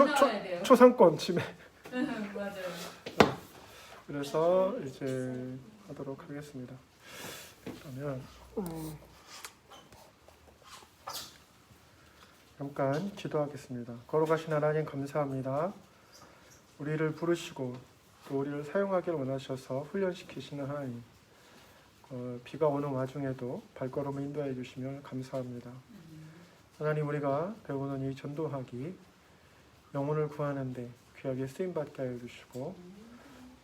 나와야 돼요. 초상권 침해. 맞아요. 그래서 이제 하도록 하겠습니다. 그러면 잠깐 기도하겠습니다. 걸어가신 하나님 감사합니다. 우리를 부르시고 또 우리를 사용하기를 원하셔서 훈련시키시는 하나님, 비가 오는 와중에도 발걸음을 인도해 주시며 감사합니다. 하나님, 우리가 배우는 이 전도하기, 영혼을 구하는데 귀하게 쓰임받게 하여 주시고,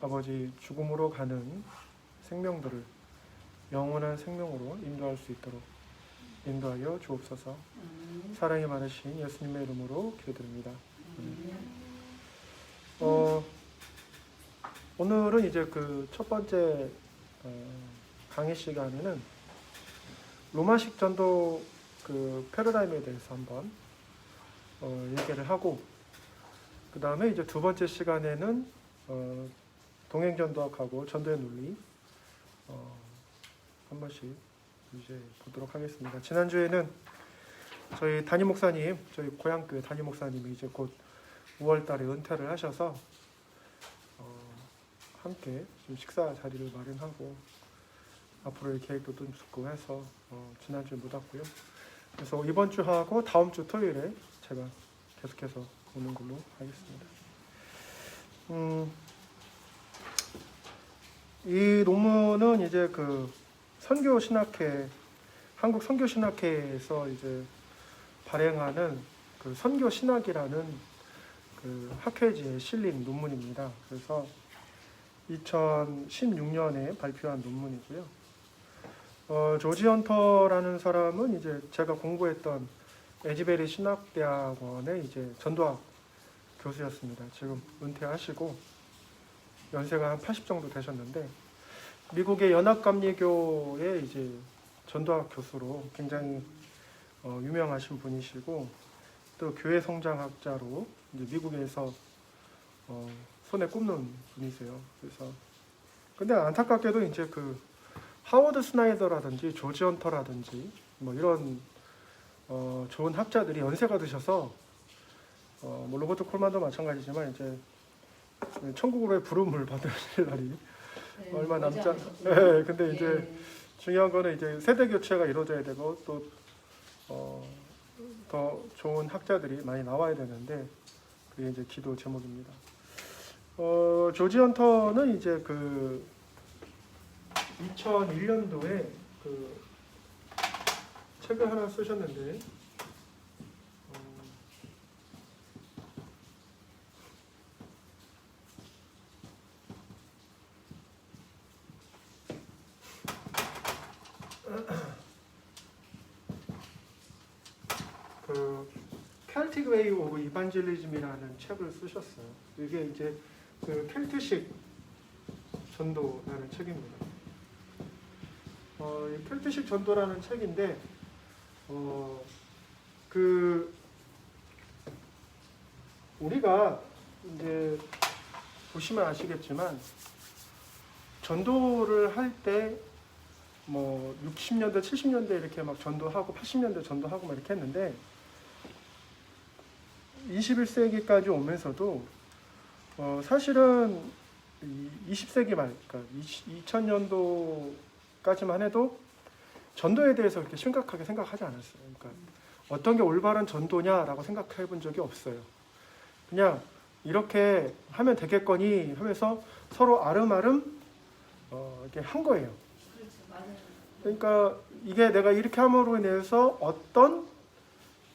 아버지, 죽음으로 가는 생명들을 영원한 생명으로 인도할 수 있도록 인도하여 주옵소서. 사랑이 많으신 예수님의 이름으로 기도드립니다. 오늘은 이제 그 첫 번째 강의 시간에는 로마식 전도 그 패러다임에 대해서 한번 얘기를 하고, 그 다음에 이제 두 번째 시간에는 동행 전도학하고 전도의 논리 한 번씩 이제 보도록 하겠습니다. 지난주에는 저희 담임 목사님, 저희 고향교회 담임 목사님이 이제 곧 5월달에 은퇴를 하셔서 함께 좀 식사 자리를 마련하고 앞으로의 계획도 좀 듣고 해서 지난주에 못 왔고요. 그래서 이번 주하고 다음 주 토요일에 제가 계속해서 오는 걸로 하겠습니다. 이 논문은 이제 그 선교신학회, 한국 선교신학회에서 이제 발행하는 그 선교신학이라는 그 학회지에 실린 논문입니다. 그래서 2016년에 발표한 논문이고요. 조지 헌터라는 사람은 이제 제가 공부했던 에지베리 신학대학원의 이제 전도학 교수였습니다. 지금 은퇴하시고 연세가 한 80 정도 되셨는데, 미국의 연합감리교의 이제 전도학 교수로 굉장히 유명하신 분이시고, 또 교회 성장학자로 이제 미국에서 손에 꼽는 분이세요. 그래서 근데 안타깝게도 이제 그 하워드 스나이더라든지 조지 헌터라든지 뭐 이런 좋은 학자들이 연세가 드셔서 뭐 로버트 콜만도 마찬가지지만 이제 천국으로의 부름을 받을 날이 얼마 남지 않. 네, 근데 이제 중요한 거는 이제 세대 교체가 이루어져야 되고 또 더 좋은 학자들이 많이 나와야 되는데 그게 이제 기도 제목입니다. 조지 헌터는 이제 그 2001년도에 그 책을 하나 쓰셨는데, 그 켈틱 웨이 오브 이반젤리즘이라는 책을 쓰셨어요. 이게 이제 그 켈트식 전도라는 책입니다. 이 켈트식 전도라는 책인데, 그 우리가 이제 보시면 아시겠지만 전도를 할 때 뭐 60년대, 70년대 이렇게 막 전도하고 80년대 전도하고 막 이렇게 했는데 21세기까지 오면서도 사실은 20세기 말, 그러니까 2000년도까지만 해도 전도에 대해서 그렇게 심각하게 생각하지 않았어요. 그러니까 어떤 게 올바른 전도냐라고 생각해 본 적이 없어요. 그냥 이렇게 하면 되겠거니 하면서 서로 아름아름 이렇게 한 거예요. 그렇죠, 맞아요. 그러니까 이게 내가 이렇게 함으로 인해서 어떤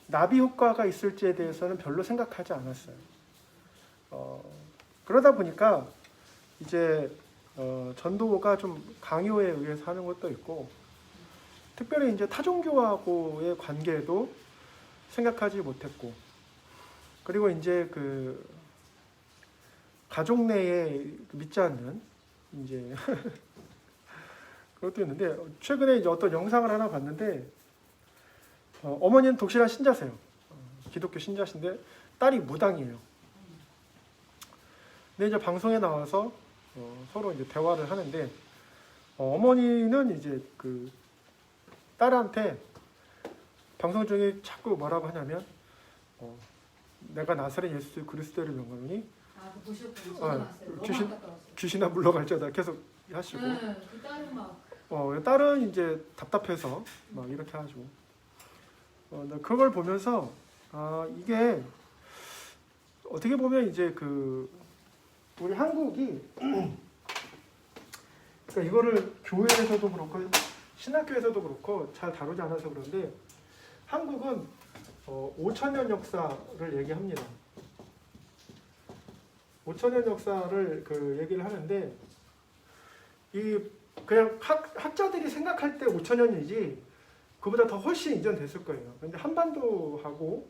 나비 효과가 있을지에 대해서는 별로 생각하지 않았어요. 그러다 보니까 이제 전도가 좀 강요에 의해서 하는 것도 있고, 특별히 이제 타종교하고의 관계도 생각하지 못했고, 그리고 이제 그 가족 내에 믿지 않는 이제 그것도 있는데, 최근에 이제 어떤 영상을 하나 봤는데 어머니는 독실한 신자세요. 기독교 신자신데 딸이 무당이에요. 근데 이제 방송에 나와서 서로 이제 대화를 하는데, 어머니는 이제 그 딸한테 방송 중에 자꾸 뭐라고 하냐면 내가 나사렛 예수 그리스도를 영광이니 아, 그 보셨군요. 아, 저도 봤어요. 귀신- 너무 아깝다 왔어요. 귀신아 물러갈지어다 계속 하시고 그 딸은 막 딸은 이제 답답해서 막 이렇게 하죠. 근데 그걸 보면서 이게 어떻게 보면 이제 그 우리 한국이 그러니까 이거를 교회에서도 그렇고 신학교에서도 그렇고 잘 다루지 않아서 그런데 한국은 5천년 역사를 얘기합니다. 5천년 역사를 그 얘기를 하는데 이 그냥 학자들이 생각할 때 5천년이지 그보다 더 훨씬 이전 됐을 거예요. 근데 한반도하고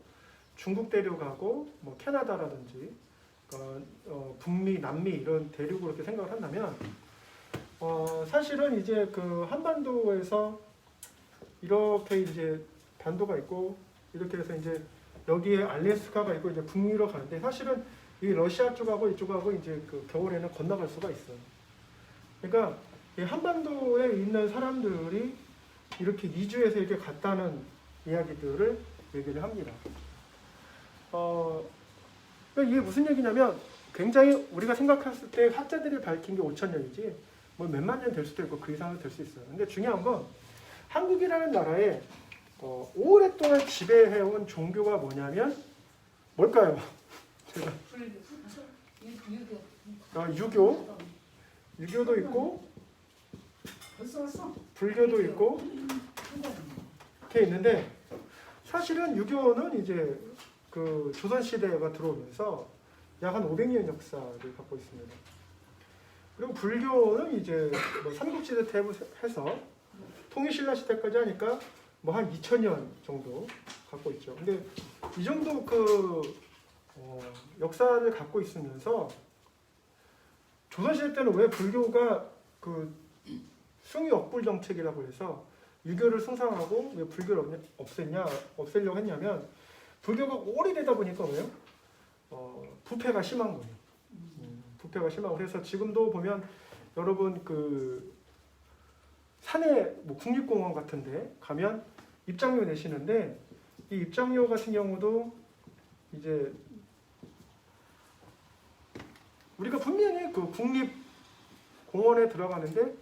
중국 대륙하고 뭐 캐나다라든지 북미, 남미 이런 대륙으로 이렇게 생각을 한다면 사실은 이제 그 한반도에서 이렇게 이제 반도가 있고 이렇게 해서 이제 여기에 알래스카가 있고 이제 북미로 가는데 사실은 이 러시아 쪽하고 이쪽하고 이제 그 겨울에는 건너갈 수가 있어요. 그러니까 이 한반도에 있는 사람들이 이렇게 이주해서 이렇게 갔다는 이야기들을 얘기를 합니다. 그러니까 이게 무슨 얘기냐면 굉장히 우리가 생각했을 때 학자들이 밝힌 게 5천년이지 뭐 몇만 년 될 수도 있고 그 이상은 될 수 있어요. 근데 중요한 건 한국이라는 나라에 오랫동안 지배해온 종교가 뭐냐면 뭘까요? 제가 유교도 있고 불교도 있고 이렇게 있는데 사실은 유교는 이제 그 조선시대가 들어오면서 약 한 500년 역사를 갖고 있습니다. 그리고 불교는 이제 뭐 삼국시대 때 해서 통일신라 시대까지 하니까 뭐 한 2000년 정도 갖고 있죠. 근데 이 정도 그 역사를 갖고 있으면서 조선시대 때는 왜 불교가 그 숭유억불 정책이라고 해서 유교를 숭상하고 왜 불교를 없애려고 했냐면 불교가 오래되다 보니까 왜요? 부패가 심한 거예요. 부패가 심하고 그래서 지금도 보면 여러분 그 산에 뭐 국립공원 같은데 가면 입장료 내시는데 이 입장료 같은 경우도 이제 우리가 분명히 그 국립공원에 들어가는데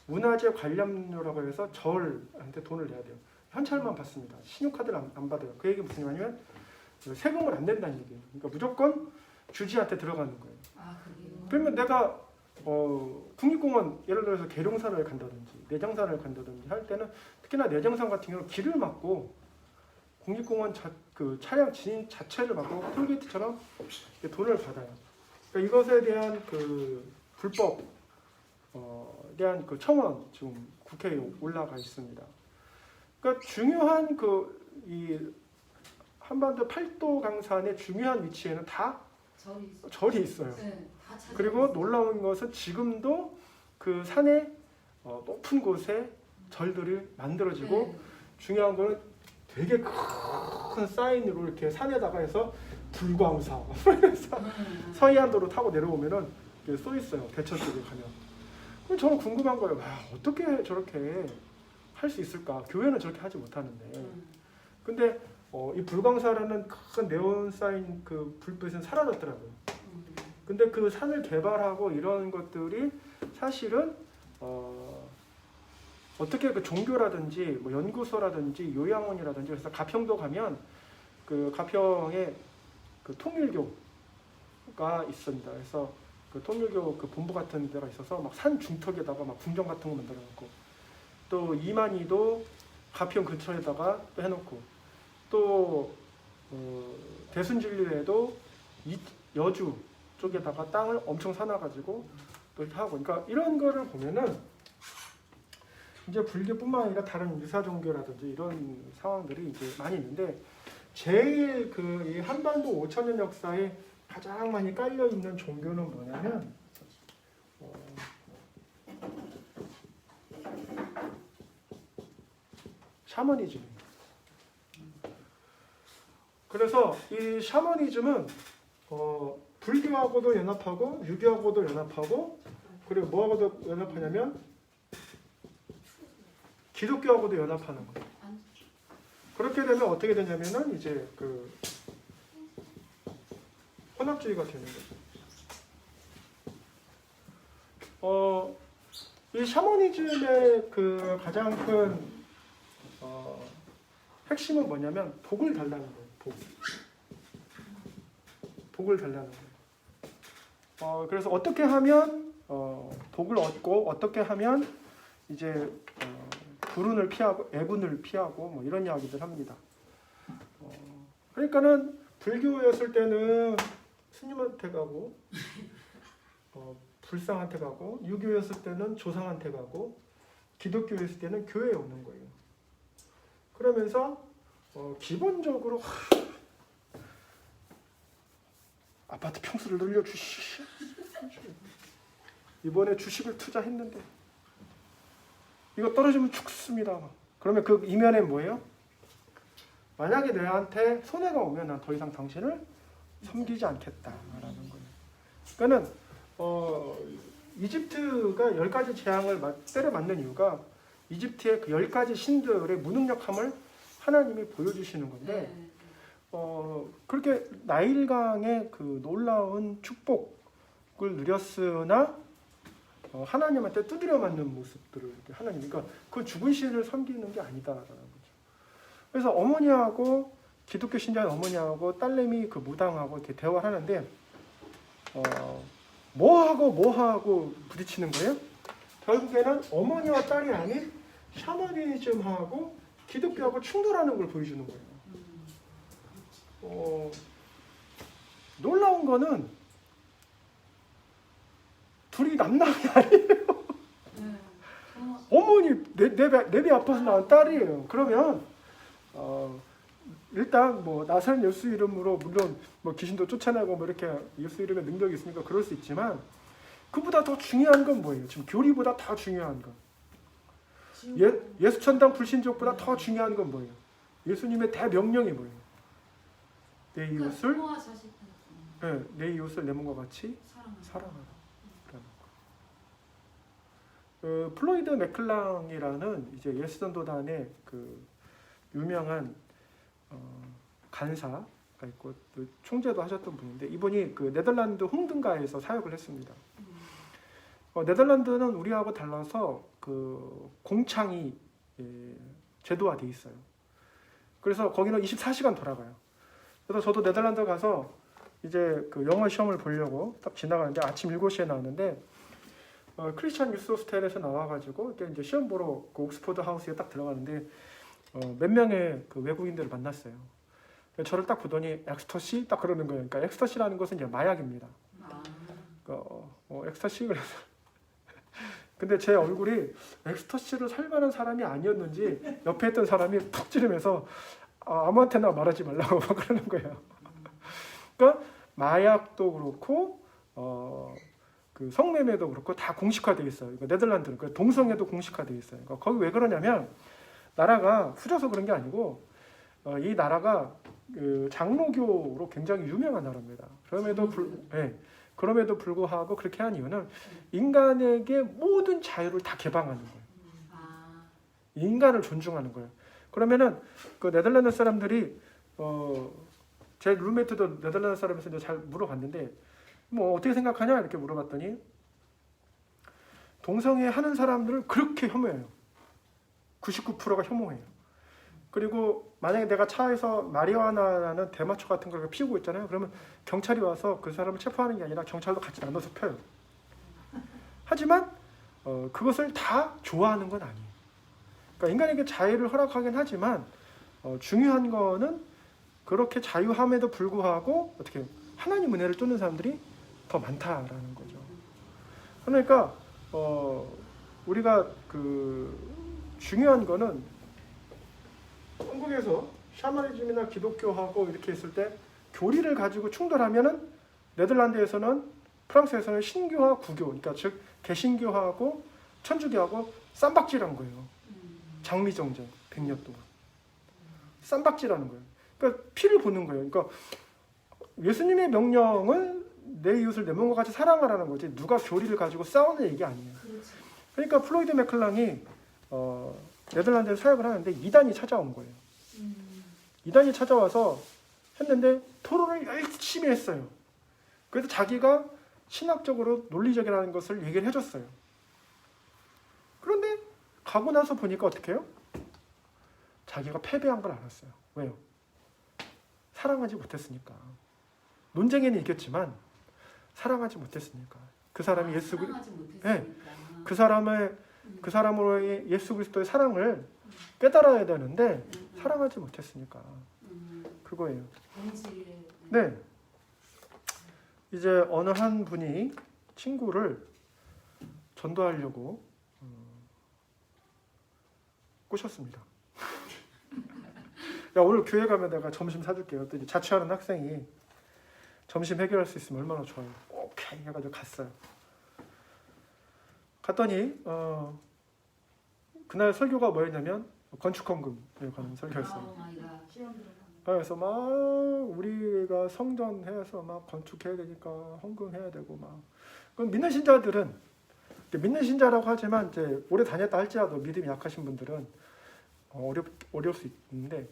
문화재 관람료라고 해서 절한테 돈을 내야 돼요. 현찰만 받습니다. 신용카드를 안 받아요. 그 얘기 무슨 말이냐면 세금을 안 낸다는 얘기예요. 그러니까 무조건 주지한테 들어가는 거예요. 아, 그래요? 그러면 내가 국립공원 예를 들어서 계룡산을 간다든지 내장산을 간다든지 할 때는 특히나 내장산 같은 경우는 길을 막고 국립공원 그 차량 진입 자체를 막고 톨게이트처럼 돈을 받아요. 그러니까 이것에 대한 그 불법 대한 그 청원 지금 국회에 올라가 있습니다. 그러니까 중요한 이 한반도 팔도 강산의 중요한 위치에는 다 절이 있어요. 네, 다 그리고 놀라운 것은 지금도 그 산의 높은 곳에 절들이 만들어지고 네. 중요한 거는 되게 큰 사인으로 이렇게 산에다가 해서 불광사 그래서 서해안도로 타고 내려오면은 써 있어요. 대천 쪽에 가면. 그럼 저는 궁금한 거예요. 어떻게 저렇게 할 수 있을까? 교회는 저렇게 하지 못하는데. 근데 이 불광사라는 큰 네온 사인 그 불빛은 사라졌더라고요. 근데 그 산을 개발하고 이런 것들이 사실은 어떻게 그 종교라든지 뭐 연구소라든지 요양원이라든지 그래서 가평도 가면 그 가평에 그 통일교가 있습니다. 그래서 그 통일교 그 본부 같은 데가 있어서 막 산 중턱에다가 막 궁전 같은 거 만들어 놓고 또 이만희도 가평 근처에다가 또 해놓고 또 대순진리에도 여주 쪽에다가 땅을 엄청 사놔가지고 또 이렇게 하고 그러니까 이런 거를 보면은 이제 불교뿐만 아니라 다른 유사 종교라든지 이런 상황들이 이제 많이 있는데 제일 이 한반도 5천년 역사에 가장 많이 깔려 있는 종교는 뭐냐면 샤머니즘입니다. 그래서 이 샤머니즘은 불교하고도 연합하고 유교하고도 연합하고 그리고 뭐하고도 연합하냐면 기독교하고도 연합하는 거예요. 그렇게 되면 어떻게 되냐면은 이제 혼합주의가 되는 거죠. 이 샤머니즘의 그 가장 큰 핵심은 뭐냐면 복을 달라는 거예요. 복을 달라는 거예요. 그래서 어떻게 하면 복을 얻고 어떻게 하면 이제 불운을 피하고 애군을 피하고 뭐 이런 이야기들 합니다. 그러니까는 불교였을 때는 스님한테 가고 불상한테 가고, 유교였을 때는 조상한테 가고, 기독교였을 때는 교회에 오는 거예요. 그러면서 기본적으로 아파트 평수를 늘려주시, 이번에 주식을 투자했는데 이거 떨어지면 죽습니다. 그러면 그 이면에 뭐예요? 만약에 내한테 손해가 오면 난 더 이상 당신을 섬기지 않겠다라는 거예요. 그러니까는 이집트가 10가지 재앙을 때려 맞는 이유가 이집트의 그 10가지 신들의 무능력함을 하나님이 보여주시는 건데, 그렇게 나일강의 그 놀라운 축복을 누렸으나 하나님한테 두드려 맞는 모습들을 하나님, 그러니까 그 죽은 신을 섬기는 게 아니다라는 거죠. 그래서 어머니하고 기독교 신자의 어머니하고 딸내미 그 무당하고 이렇게 대화를 하는데 뭐하고 부딪히는 거예요? 결국에는 어머니와 딸이 아닌 샤머니즘하고 기독교하고 충돌하는 걸 보여주는 거예요. 놀라운 거는 둘이 남남이 아니에요. 어머니 내배 아파서 낳은 딸이에요. 그러면 일단 뭐 나사렛 예수 이름으로 물론 뭐 귀신도 쫓아내고 뭐 이렇게 예수 이름에 능력이 있으니까 그럴 수 있지만, 그보다 더 중요한 건 뭐예요? 지금 교리보다 더 중요한 건 예수천당 불신족보다 더 중요한 건 뭐예요? 예수님의 대명령이 뭐예요? 내 이웃을 내 이웃을 내 몸과 같이 사랑하라. 플로이드 맥클랑이라는 이제 예수전도단의 그 유명한 간사가 있고 또 총재도 하셨던 분인데, 이분이 그 네덜란드 홍등가에서 사역을 했습니다. 네덜란드는 우리하고 달라서 그 공창이 제도화돼 있어요. 그래서 거기는 24시간 돌아가요. 그래서 저도 네덜란드 가서 이제 그 영어 시험을 보려고 딱 지나가는데 아침 7시에 나왔는데 크리스찬 유스 호스텔에서 나와가지고 이제 시험 보러 그 옥스포드 하우스에 딱 들어가는데 몇 명의 그 외국인들을 만났어요. 저를 딱 보더니 엑스터시 딱 그러는 거예요. 그러니까 엑스터시라는 것은 이제 마약입니다. 엑스터시 그래서 근데 제 얼굴이 엑스터시를 살 만한 사람이 아니었는지 옆에 있던 사람이 푹 찌르면서 아무한테나 말하지 말라고 막 그러는 거예요. 그러니까 마약도 그렇고 그 성매매도 그렇고 다 공식화되어 있어요. 그러니까 네덜란드는 그러니까 동성애도 공식화되어 있어요. 그러니까 거기 왜 그러냐면 나라가 후져서 그런 게 아니고 이 나라가 그 장로교로 굉장히 유명한 나라입니다. 그럼에도 불구하고 그렇게 한 이유는 인간에게 모든 자유를 다 개방하는 거예요. 인간을 존중하는 거예요. 그러면은 그 네덜란드 사람들이 제 룸메이트도 네덜란드 사람에서 잘 물어봤는데 뭐 어떻게 생각하냐 이렇게 물어봤더니 동성애 하는 사람들을 그렇게 혐오해요. 99%가 혐오해요. 그리고 만약에 내가 차에서 마리화나라는 대마초 같은 걸 피우고 있잖아요. 그러면 경찰이 와서 그 사람을 체포하는 게 아니라 경찰도 같이 나눠서 펴요. 하지만 그것을 다 좋아하는 건 아니에요. 그러니까 인간에게 자유를 허락하긴 하지만 중요한 거는 그렇게 자유함에도 불구하고 어떻게 하나님 은혜를 쫓는 사람들이 더 많다라는 거죠. 그러니까 우리가 그 중요한 거는 한국에서 샤머니즘이나 기독교하고 이렇게 있을 때 교리를 가지고 충돌하면은 네덜란드에서는 프랑스에서는 신교와 구교, 그러니까 즉 개신교하고 천주교하고 쌈박질한 거예요. 장미정전 100년 동안 쌈박질하는 거예요. 그러니까 피를 보는 거예요. 그러니까 예수님의 명령은 내 이웃을 내 몸과 같이 사랑하라는 거지 누가 교리를 가지고 싸우는 얘기 아니에요. 그러니까 플로이드 맥클랑이 네덜란드에서 사역을 하는데 이단이 찾아온 거예요. 이단이 찾아와서 했는데 토론을 열심히 했어요. 그래서 자기가 신학적으로 논리적이라는 것을 얘기를 해줬어요. 그런데 가고 나서 보니까 어떻게 해요? 자기가 패배한 걸 알았어요. 왜요? 사랑하지 못했으니까. 논쟁에는 이겼지만 사랑하지 못했으니까. 그 사람이 예수 그리스도, 사랑하지 못했으니까. 그 사람으로의 예수 그리스도의 사랑을 깨달아야 되는데 사랑하지 못했으니까. 그거예요. 본질. 네. 이제 어느 한 분이 친구를 전도하려고 꼬셨습니다. 야, 오늘 교회 가면 내가 점심 사줄게요. 그랬더니 자취하는 학생이 점심 해결할 수 있으면 얼마나 좋아요. 오케이 해가지고 갔어요. 갔더니 그날 설교가 뭐였냐면 건축헌금에 관한 설교였어요. 그래서 막 우리가 성전해서 막 건축해야 되니까 헌금해야 되고 막. 그럼 믿는 신자들은 믿는 신자라고 하지만 이제 오래 다녔다 할지라도 믿음이 약하신 분들은 어려울 수 있는데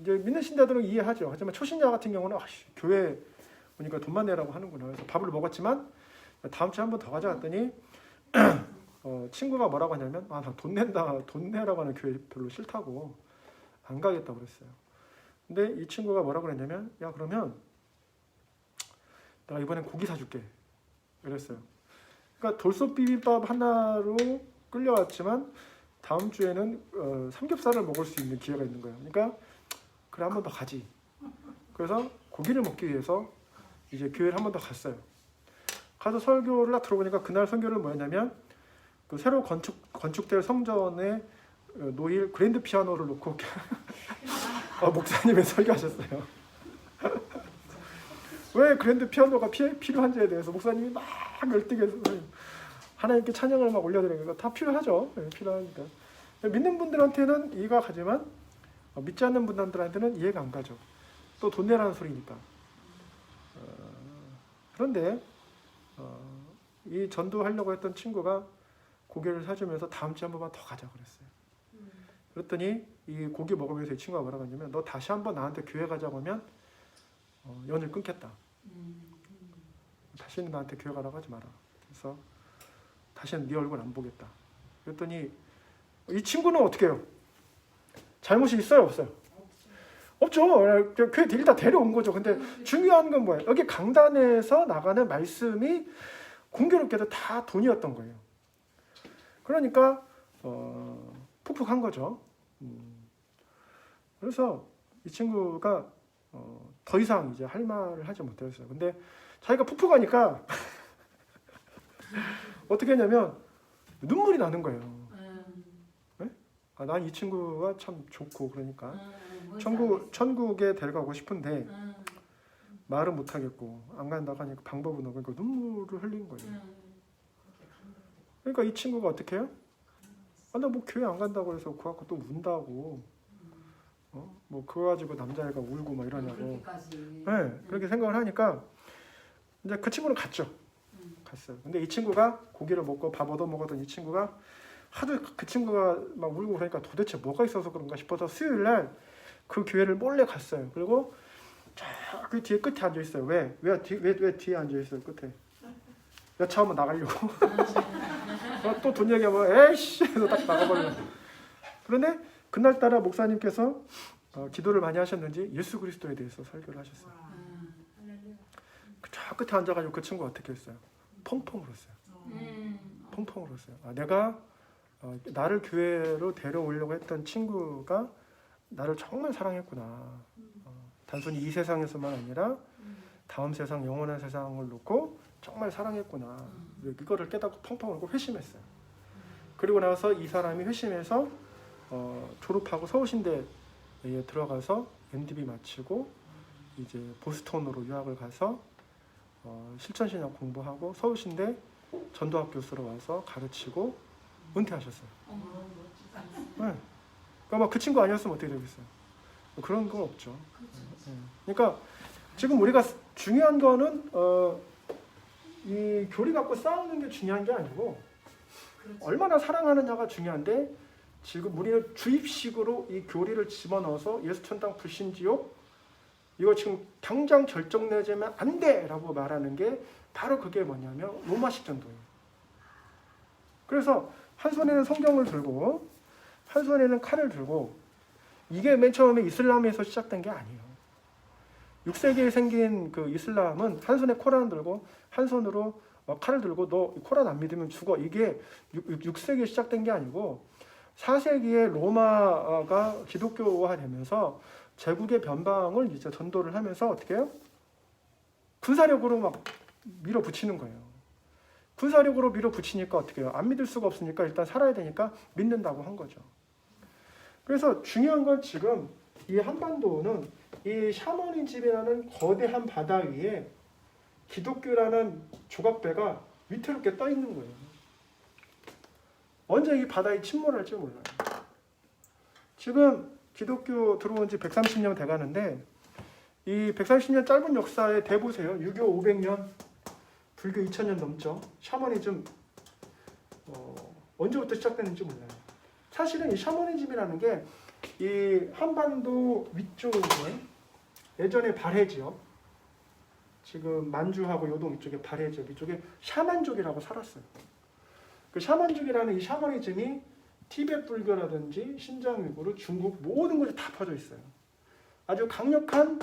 이제 믿는 신자들은 이해하죠. 하지만 초신자 같은 경우는 교회 오니까 돈만 내라고 하는구나. 그래서 밥을 먹었지만 다음 주에 한 번 더 가자 했더니 친구가 뭐라고 하냐면 나 돈 내라고 하는 교회 별로 싫다고 안 가겠다고 그랬어요. 근데 이 친구가 뭐라고 그랬냐면 야 그러면 내가 이번엔 고기 사줄게 그랬어요. 그러니까 돌솥 비빔밥 하나로 끌려왔지만 다음 주에는 삼겹살을 먹을 수 있는 기회가 있는 거예요. 그러니까 그래 한 번 더 가지. 그래서 고기를 먹기 위해서 이제 교회를 한 번 더 갔어요. 가서 설교를 딱 들어보니까 그날 설교는 뭐였냐면 그 새로 건축될 성전에 놓일 그랜드 피아노를 놓고 목사님이 설교하셨어요. 왜 그랜드 피아노가 필요한지에 대해서 목사님이 막 열등해서 하나님께 찬양을 막 올려드리는 거 다 필요하죠. 네, 필요하니까. 믿는 분들한테는 이해가 가지만 믿지 않는 분들한테는 이해가 안 가죠. 또 돈 내라는 소리니까. 그런데 이 전도하려고 했던 친구가 고기를 사주면서 다음 주에 한 번만 더 가자 그랬어요. 그랬더니 이 고기 먹으면서 이 친구가 뭐라고 했냐면 너 다시 한번 나한테 교회 가자고 하면 연을 끊겠다. 다시는 나한테 교회 가라고 하지 마라. 그래서 다시는 네 얼굴 안 보겠다. 그랬더니 이 친구는 어떻게 해요? 잘못이 있어요? 없어요? 없죠. 교회 일단 데려온 거죠. 근데 중요한 건 뭐예요? 여기 강단에서 나가는 말씀이 공교롭게도 다 돈이었던 거예요. 그러니까 푹푹한 거죠. 그래서 이 친구가 더 이상 이제 할 말을 하지 못했어요. 근데 자기가 푹푹하니까 어떻게 했냐면 눈물이 나는 거예요. 네? 난 이 친구가 참 좋고 그러니까 천국에 데려가고 싶은데 말은 못하겠고 안 간다고 하니까 방법은 없으니까 눈물을 흘린 거예요. 그러니까 이 친구가 어떻게 해요? 나 뭐 교회 안 간다고 해서 그 갖고 또 운다고 뭐 그거 가지고 남자애가 울고 막 이러냐고. 네, 그렇게 생각을 하니까 이제 그 친구는 갔죠. 갔어요. 근데 이 친구가 고기를 먹고 밥 얻어 먹었던 이 친구가 하도 그 친구가 막 울고 그러니까 도대체 뭐가 있어서 그런가 싶어서 수요일 날 그 교회를 몰래 갔어요. 그리고 그 뒤에 끝에 앉아 있어요. 왜 뒤에 앉아 있어요? 끝에. 여차하면 나가려고. 또 돈 얘기하면 에이씨 해서 딱 나가버려요. 그런데 그날따라 목사님께서 기도를 많이 하셨는지 예수 그리스도에 대해서 설교를 하셨어요. 저 끝에 앉아가지고 그 친구가 어떻게 했어요? 펑펑 울었어요. 펑펑 울었어요. 내가 나를 교회로 데려오려고 했던 친구가 나를 정말 사랑했구나. 단순히 이 세상에서만 아니라 다음 세상 영원한 세상을 놓고 정말 사랑했구나. 이거를 깨닫고 펑펑 울고 회심했어요. 그리고 나서 이 사람이 회심해서 졸업하고 서울신대에 들어가서 MDB 마치고 이제 보스턴으로 유학을 가서 실천신학 공부하고 서울신대 전도학 교수로 와서 가르치고 은퇴하셨어요. 네. 그러니까 그 친구 아니었으면 어떻게 되겠어요? 그런 건 없죠. 그러니까 지금 우리가 중요한 거는 이 교리 갖고 싸우는 게 중요한 게 아니고 얼마나 사랑하느냐가 중요한데 지금 우리는 주입식으로 이 교리를 집어넣어서 예수 천당 불신지옥 이거 지금 당장 결정내자면 안 돼라고 말하는 게 바로 그게 뭐냐면 로마식 전도예요. 그래서 한 손에는 성경을 들고 한 손에는 칼을 들고, 이게 맨 처음에 이슬람에서 시작된 게 아니에요. 6세기에 생긴 그 이슬람은 한 손에 코란 들고 한 손으로 칼을 들고 너 코란 안 믿으면 죽어, 이게 6세기에 시작된 게 아니고 4세기에 로마가 기독교화 되면서 제국의 변방을 이제 전도를 하면서 어떻게 해요? 군사력으로 막 밀어붙이는 거예요. 군사력으로 밀어붙이니까 어떻게 해요? 안 믿을 수가 없으니까 일단 살아야 되니까 믿는다고 한 거죠. 그래서 중요한 건 지금 이 한반도는 이 샤머니즘이라는 거대한 바다 위에 기독교라는 조각배가 위태롭게 떠 있는 거예요. 언제 이 바다에 침몰할지 몰라요. 지금 기독교 들어온 지 130년 돼가는데 이 130년 짧은 역사에 대보세요. 유교 500년, 불교 2000년 넘죠. 샤머니즘 언제부터 시작됐는지 몰라요. 사실은 이 샤머니즘이라는 게 이 한반도 위쪽에 예전에 발해 지역, 지금 만주하고 요동 이쪽에 발해 지역, 이쪽에 샤만족이라고 살았어요. 그 샤만족이라는 이 샤머니즘이 티베트 불교라든지 신장 위구르, 중국 모든 곳에 다 퍼져 있어요. 아주 강력한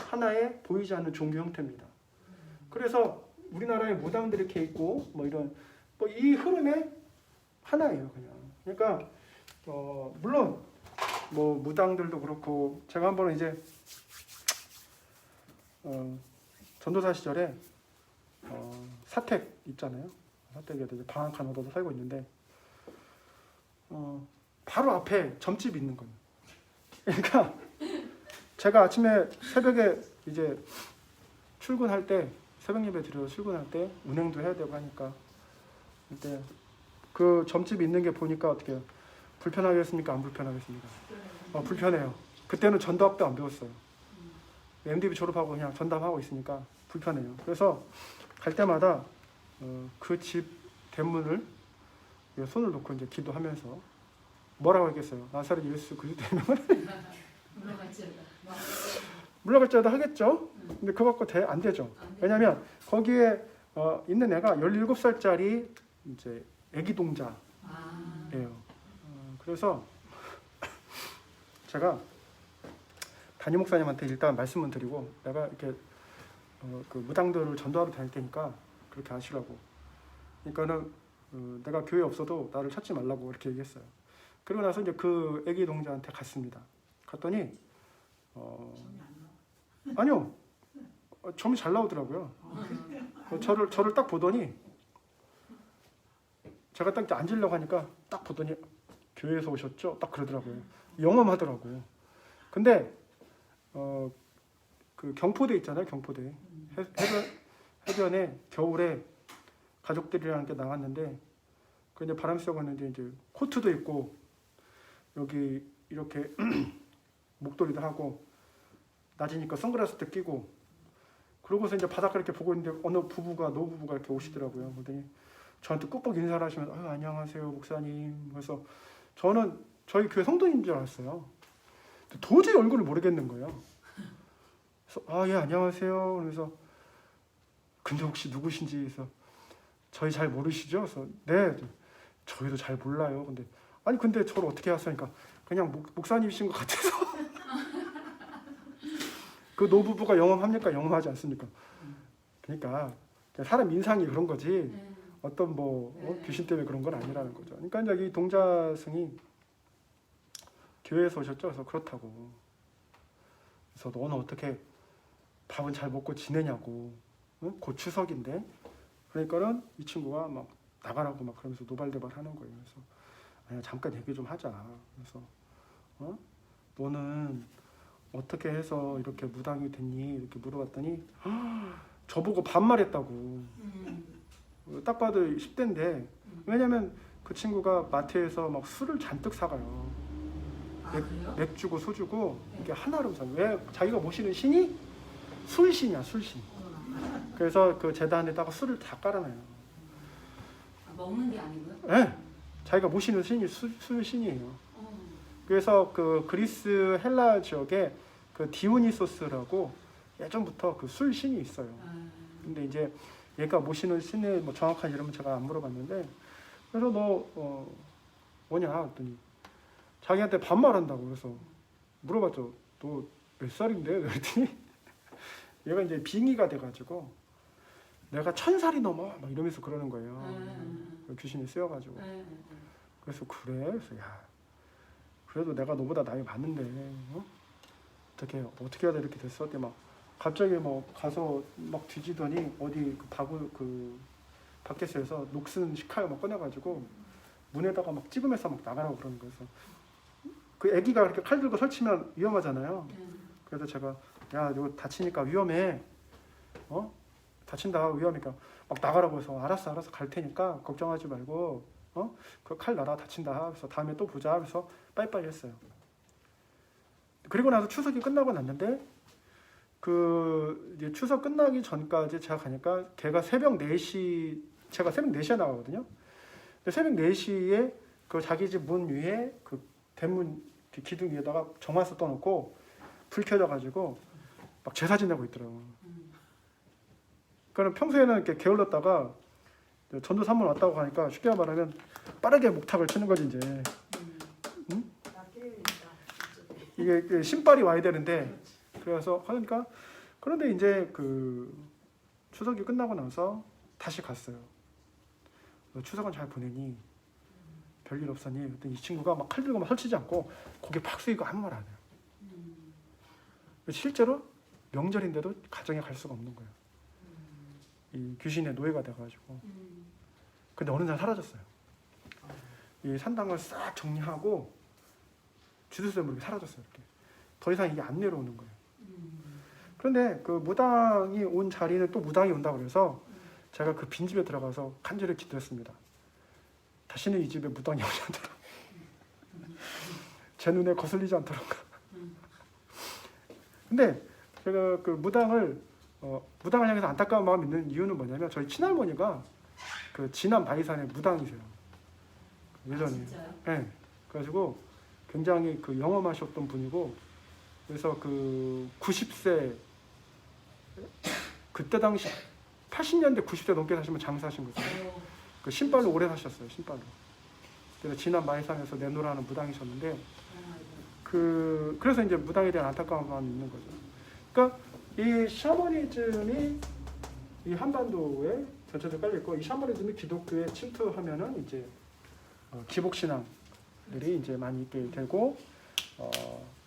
하나의 보이지 않는 종교 형태입니다. 그래서 우리나라에 무당들이 이렇게 있고 뭐 이런 이 흐름의 하나예요, 그냥. 그러니까 물론 뭐 무당들도 그렇고, 제가 한번 이제 전도사 시절에 사택 있잖아요. 사택에도 이제 방학한 얻어서 살고 있는데 바로 앞에 점집이 있는 거예요. 그러니까 제가 아침에 새벽에 이제 출근할 때, 새벽 예배 드려서 출근할 때 운행도 해야 되고 하니까, 그때 그 점집이 있는 게 보니까 어떻게 해요? 불편하겠습니까? 안 불편하겠습니까? 불편해요. 그때는 전도학도 안 배웠어요. MDB 졸업하고 그냥 전담하고 있으니까 불편해요. 그래서 갈 때마다 그 집 대문을 손을 놓고 이제 기도하면서 뭐라고 했겠어요? 나사렛 예수 그리스도의 이름을 물러갈지어다 하겠죠. 근데 그거 갖고 안 되죠. 왜냐하면 거기에 있는 애가 17살짜리 이제 애기 동자예요. 그래서 제가 담임 목사님한테 일단 말씀을 드리고, 내가 이렇게 그 무당들을 전도하러 다닐 테니까 그렇게 하시라고. 그러니까는 내가 교회 없어도 나를 찾지 말라고 이렇게 얘기했어요. 그리고 나서 이제 그 애기 동자한테 갔습니다. 갔더니 아니요, 점이 잘 나오더라고요. 저를 딱 보더니, 제가 딱 앉으려고 하니까 딱 보더니 교회에서 오셨죠? 딱 그러더라고요. 영험하더라고요. 근데 그 경포대 있잖아요, 경포대. 해변에 겨울에 가족들이랑 이렇게 나왔는데, 그 이제 바람 쐬었는데 이제 코트도 입고 여기 이렇게 목도리도 하고 낮이니까 선글라스도 끼고, 그러고서 이제 바닷가 이렇게 보고 있는데 어느 노부부가 이렇게 오시더라고요. 그러더니 저한테 꾹꾹 인사를 하시면서 안녕하세요 목사님. 그래서 저는 저희 교회 성도인 줄 알았어요. 도저히 얼굴을 모르겠는 거예요. 그래서 예 안녕하세요. 그래서 근데 혹시 누구신지 해서 저희 잘 모르시죠? 그래서 네 저희도 잘 몰라요. 근데 저를 어떻게 하셨으니까 그냥 목사님이신 것 같아서. 그 노부부가 영험합니까? 영험하지 않습니까? 그러니까 사람 인상이 그런 거지 어떤 귀신 때문에 그런 건 아니라는 거죠. 그러니까 이제 이 동자승이 교회에서 오셨죠? 그래서 그렇다고. 그래서 너는 어떻게 밥은 잘 먹고 지내냐고. 응? 곧 추석인데. 그러니까는 이 친구가 막 나가라고 막 그러면서 노발대발 하는 거예요. 그래서 아니야 잠깐 얘기 좀 하자. 그래서 너는 어떻게 해서 이렇게 무당이 됐니? 이렇게 물어봤더니 저보고 반말했다고. 딱 봐도 10대인데 왜냐면 그 친구가 마트에서 막 술을 잔뜩 사가요. 맥주고 소주고 이게 하나로 사. 왜 자기가 모시는 신이 술신이야, 술신. 그래서 그 재단에다가 술을 다 깔아놔요. 먹는 게 아니고요? 네, 자기가 모시는 신이 술신이에요. 그래서 그 그리스 헬라 지역에 그 디오니소스라고 예전부터 그 술 신이 있어요. 근데 이제 얘가 모시는 신의 뭐 정확한 이름은 제가 안 물어봤는데, 그래서 너 뭐냐 했더니 자기한테 반말한다고. 그래서 물어봤죠. 너 몇 살인데? 그랬더니 얘가 이제 빙의가 돼가지고 내가 1000살이 넘어 막 이러면서 그러는 거예요. 귀신이 쓰여가지고. 그래서 그래? 그래서 야, 그래도 내가 너보다 나이 많은데 어떻게 하다 이렇게 됐어?って막 갑자기 뭐 가서 막 뒤지더니 어디 그 밖에서 녹슨 식칼 막 꺼내가지고 문에다가 막 찍으면서 막 나가라고 그러는 거예요. 그래서 그 애기가 이렇게 칼 들고 설치면 위험하잖아요. 그래서 제가 야, 이거 다치니까 위험해. 다친다 위험하니까 막 나가라고 해서 알았어 갈 테니까 걱정하지 말고 그 칼 놔라 다친다. 그래서 다음에 또 보자. 그래서 빠이빠이 했어요. 그리고 나서 추석이 끝나고 났는데 그 이제 추석 끝나기 전까지 제가 가니까 걔가 새벽 4시 제가 새벽 4시에 나가거든요. 근데 새벽 4시에 그 자기 집 문 위에 그 대문 기둥 위에다가 정화수 떠놓고 불 켜져가지고 막 제사 지내고 있더라고요. 그러니까 평소에는 이렇게 게을렀다가 전도 산문 왔다고 하니까 쉽게 말하면 빠르게 목탁을 치는 거지 이제. 응? 이게 신발이 와야 되는데 그래서 하니까 그런데 이제 그 추석이 끝나고 나서 다시 갔어요. 추석은 잘 보내니 별일 없었니? 그랬더니 이 친구가 막 칼 들고 막 설치지 않고 고개 팍 숙이고 아무 말 안 해요. 실제로 명절인데도 가정에 갈 수가 없는 거예요. 이 귀신의 노예가 돼가지고. 근데 어느 날 사라졌어요. 이 산당을 싹 정리하고 주술새 모르게 사라졌어요. 이렇게. 더 이상 이게 안 내려오는 거예요. 그런데 그 무당이 온 자리는 또 무당이 온다고 그래서 제가 그 빈집에 들어가서 간절히 기도했습니다. 다시는 이 집에 무당이 오지 않도록 제 눈에 거슬리지 않도록. 근데 제가 그 무당을 향해서 안타까운 마음이 있는 이유는 뭐냐면 저희 친할머니가 그 진안 바위산의 무당이세요. 예전에. 진짜요? 네. 그래가지고 굉장히 그 영험하셨던 분이고 그래서 그 90세 그때 당시 80년대 90세 넘게 사시면 장사하신 거죠. 그 신발로 오래 사셨어요. 신발로. 그래서 진안 바위산에서 내노라는 무당이셨는데 그래서 이제 무당에 대한 안타까운 마음이 있는 거죠. 그러니까 이 샤머니즘이 이 한반도에 전체적으로 깔려 있고 이 샤머니즘이 기독교에 침투하면은 이제 기복 신앙들이 이제 많이 있게 되고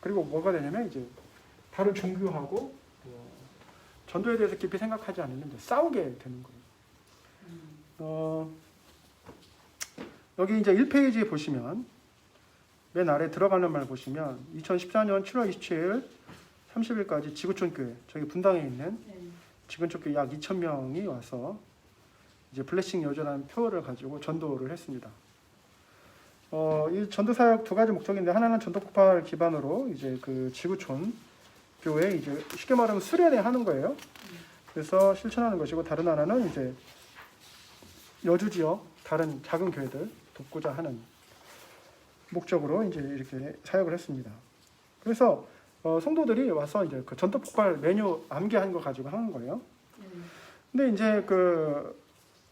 그리고 뭐가 되냐면 이제 다른 종교하고 전도에 대해서 깊이 생각하지 않으면 이제 싸우게 되는 거예요. 여기 이제 1페이지에 보시면 맨 아래 들어가는 말 보시면 2014년 7월 27일 30일까지 지구촌교회 저기 분당에 있는 지구촌교회 약 2,000명이 와서 이제 블레싱 여주라는 표어를 가지고 전도를 했습니다. 이 전도 사역 두 가지 목적인데 하나는 전도 폭발 기반으로 이제 그 지구촌 교회 이제 쉽게 말하면 수련회 하는 거예요. 그래서 실천하는 것이고 다른 하나는 이제 여주 지역 다른 작은 교회들 돕고자 하는 목적으로 이제 이렇게 사역을 했습니다. 그래서 성도들이 와서 이제 그 전도 폭발 메뉴 암기한 거 가지고 하는 거예요. 근데 이제 그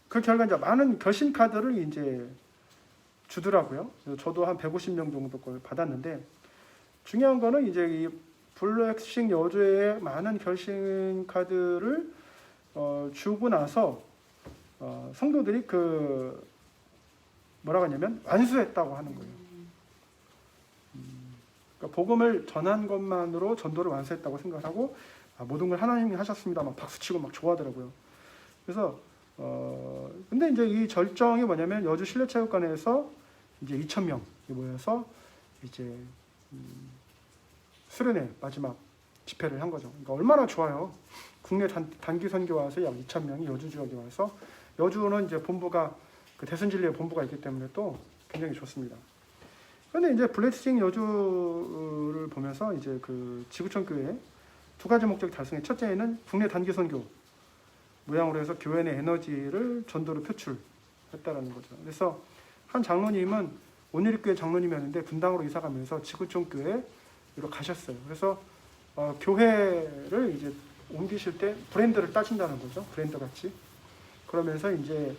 결과 이제 많은 결심 카드를 이제 주더라고요. 그래서 저도 한 150명 정도 걸 받았는데 중요한 거는 이제 이 블랙싱 여주의 많은 결심 카드를 주고 나서 성도들이 그 뭐라고 하냐면 완수했다고 하는 거예요. 그러니까 복음을 전한 것만으로 전도를 완수했다고 생각하고 모든 걸 하나님이 하셨습니다. 막 박수치고 막 좋아하더라고요. 그래서 근데 이제 이 절정이 뭐냐면 여주 실내체육관에서 이제 2,000명이 모여서 이제 수련회 마지막 집회를 한 거죠. 그러니까 얼마나 좋아요. 국내 단기 선교 와서 약 2,000명이 여주 지역에 와서 여주는 이제 본부가 그 대선진리의 본부가 있기 때문에 또 굉장히 좋습니다. 그런데 이제 블레싱 여주를 보면서 이제 그 지구촌 교회 두 가지 목적이 달성해 첫째는 국내 단기 선교 모양으로 해서 교회 내 에너지를 전도로 표출했다라는 거죠. 그래서 한 장로님은 온누리교회 장로님이었는데 분당으로 이사가면서 지구촌 교회로 가셨어요. 그래서 교회를 이제 옮기실 때 브랜드를 따진다는 거죠. 브랜드 같이. 그러면서 이제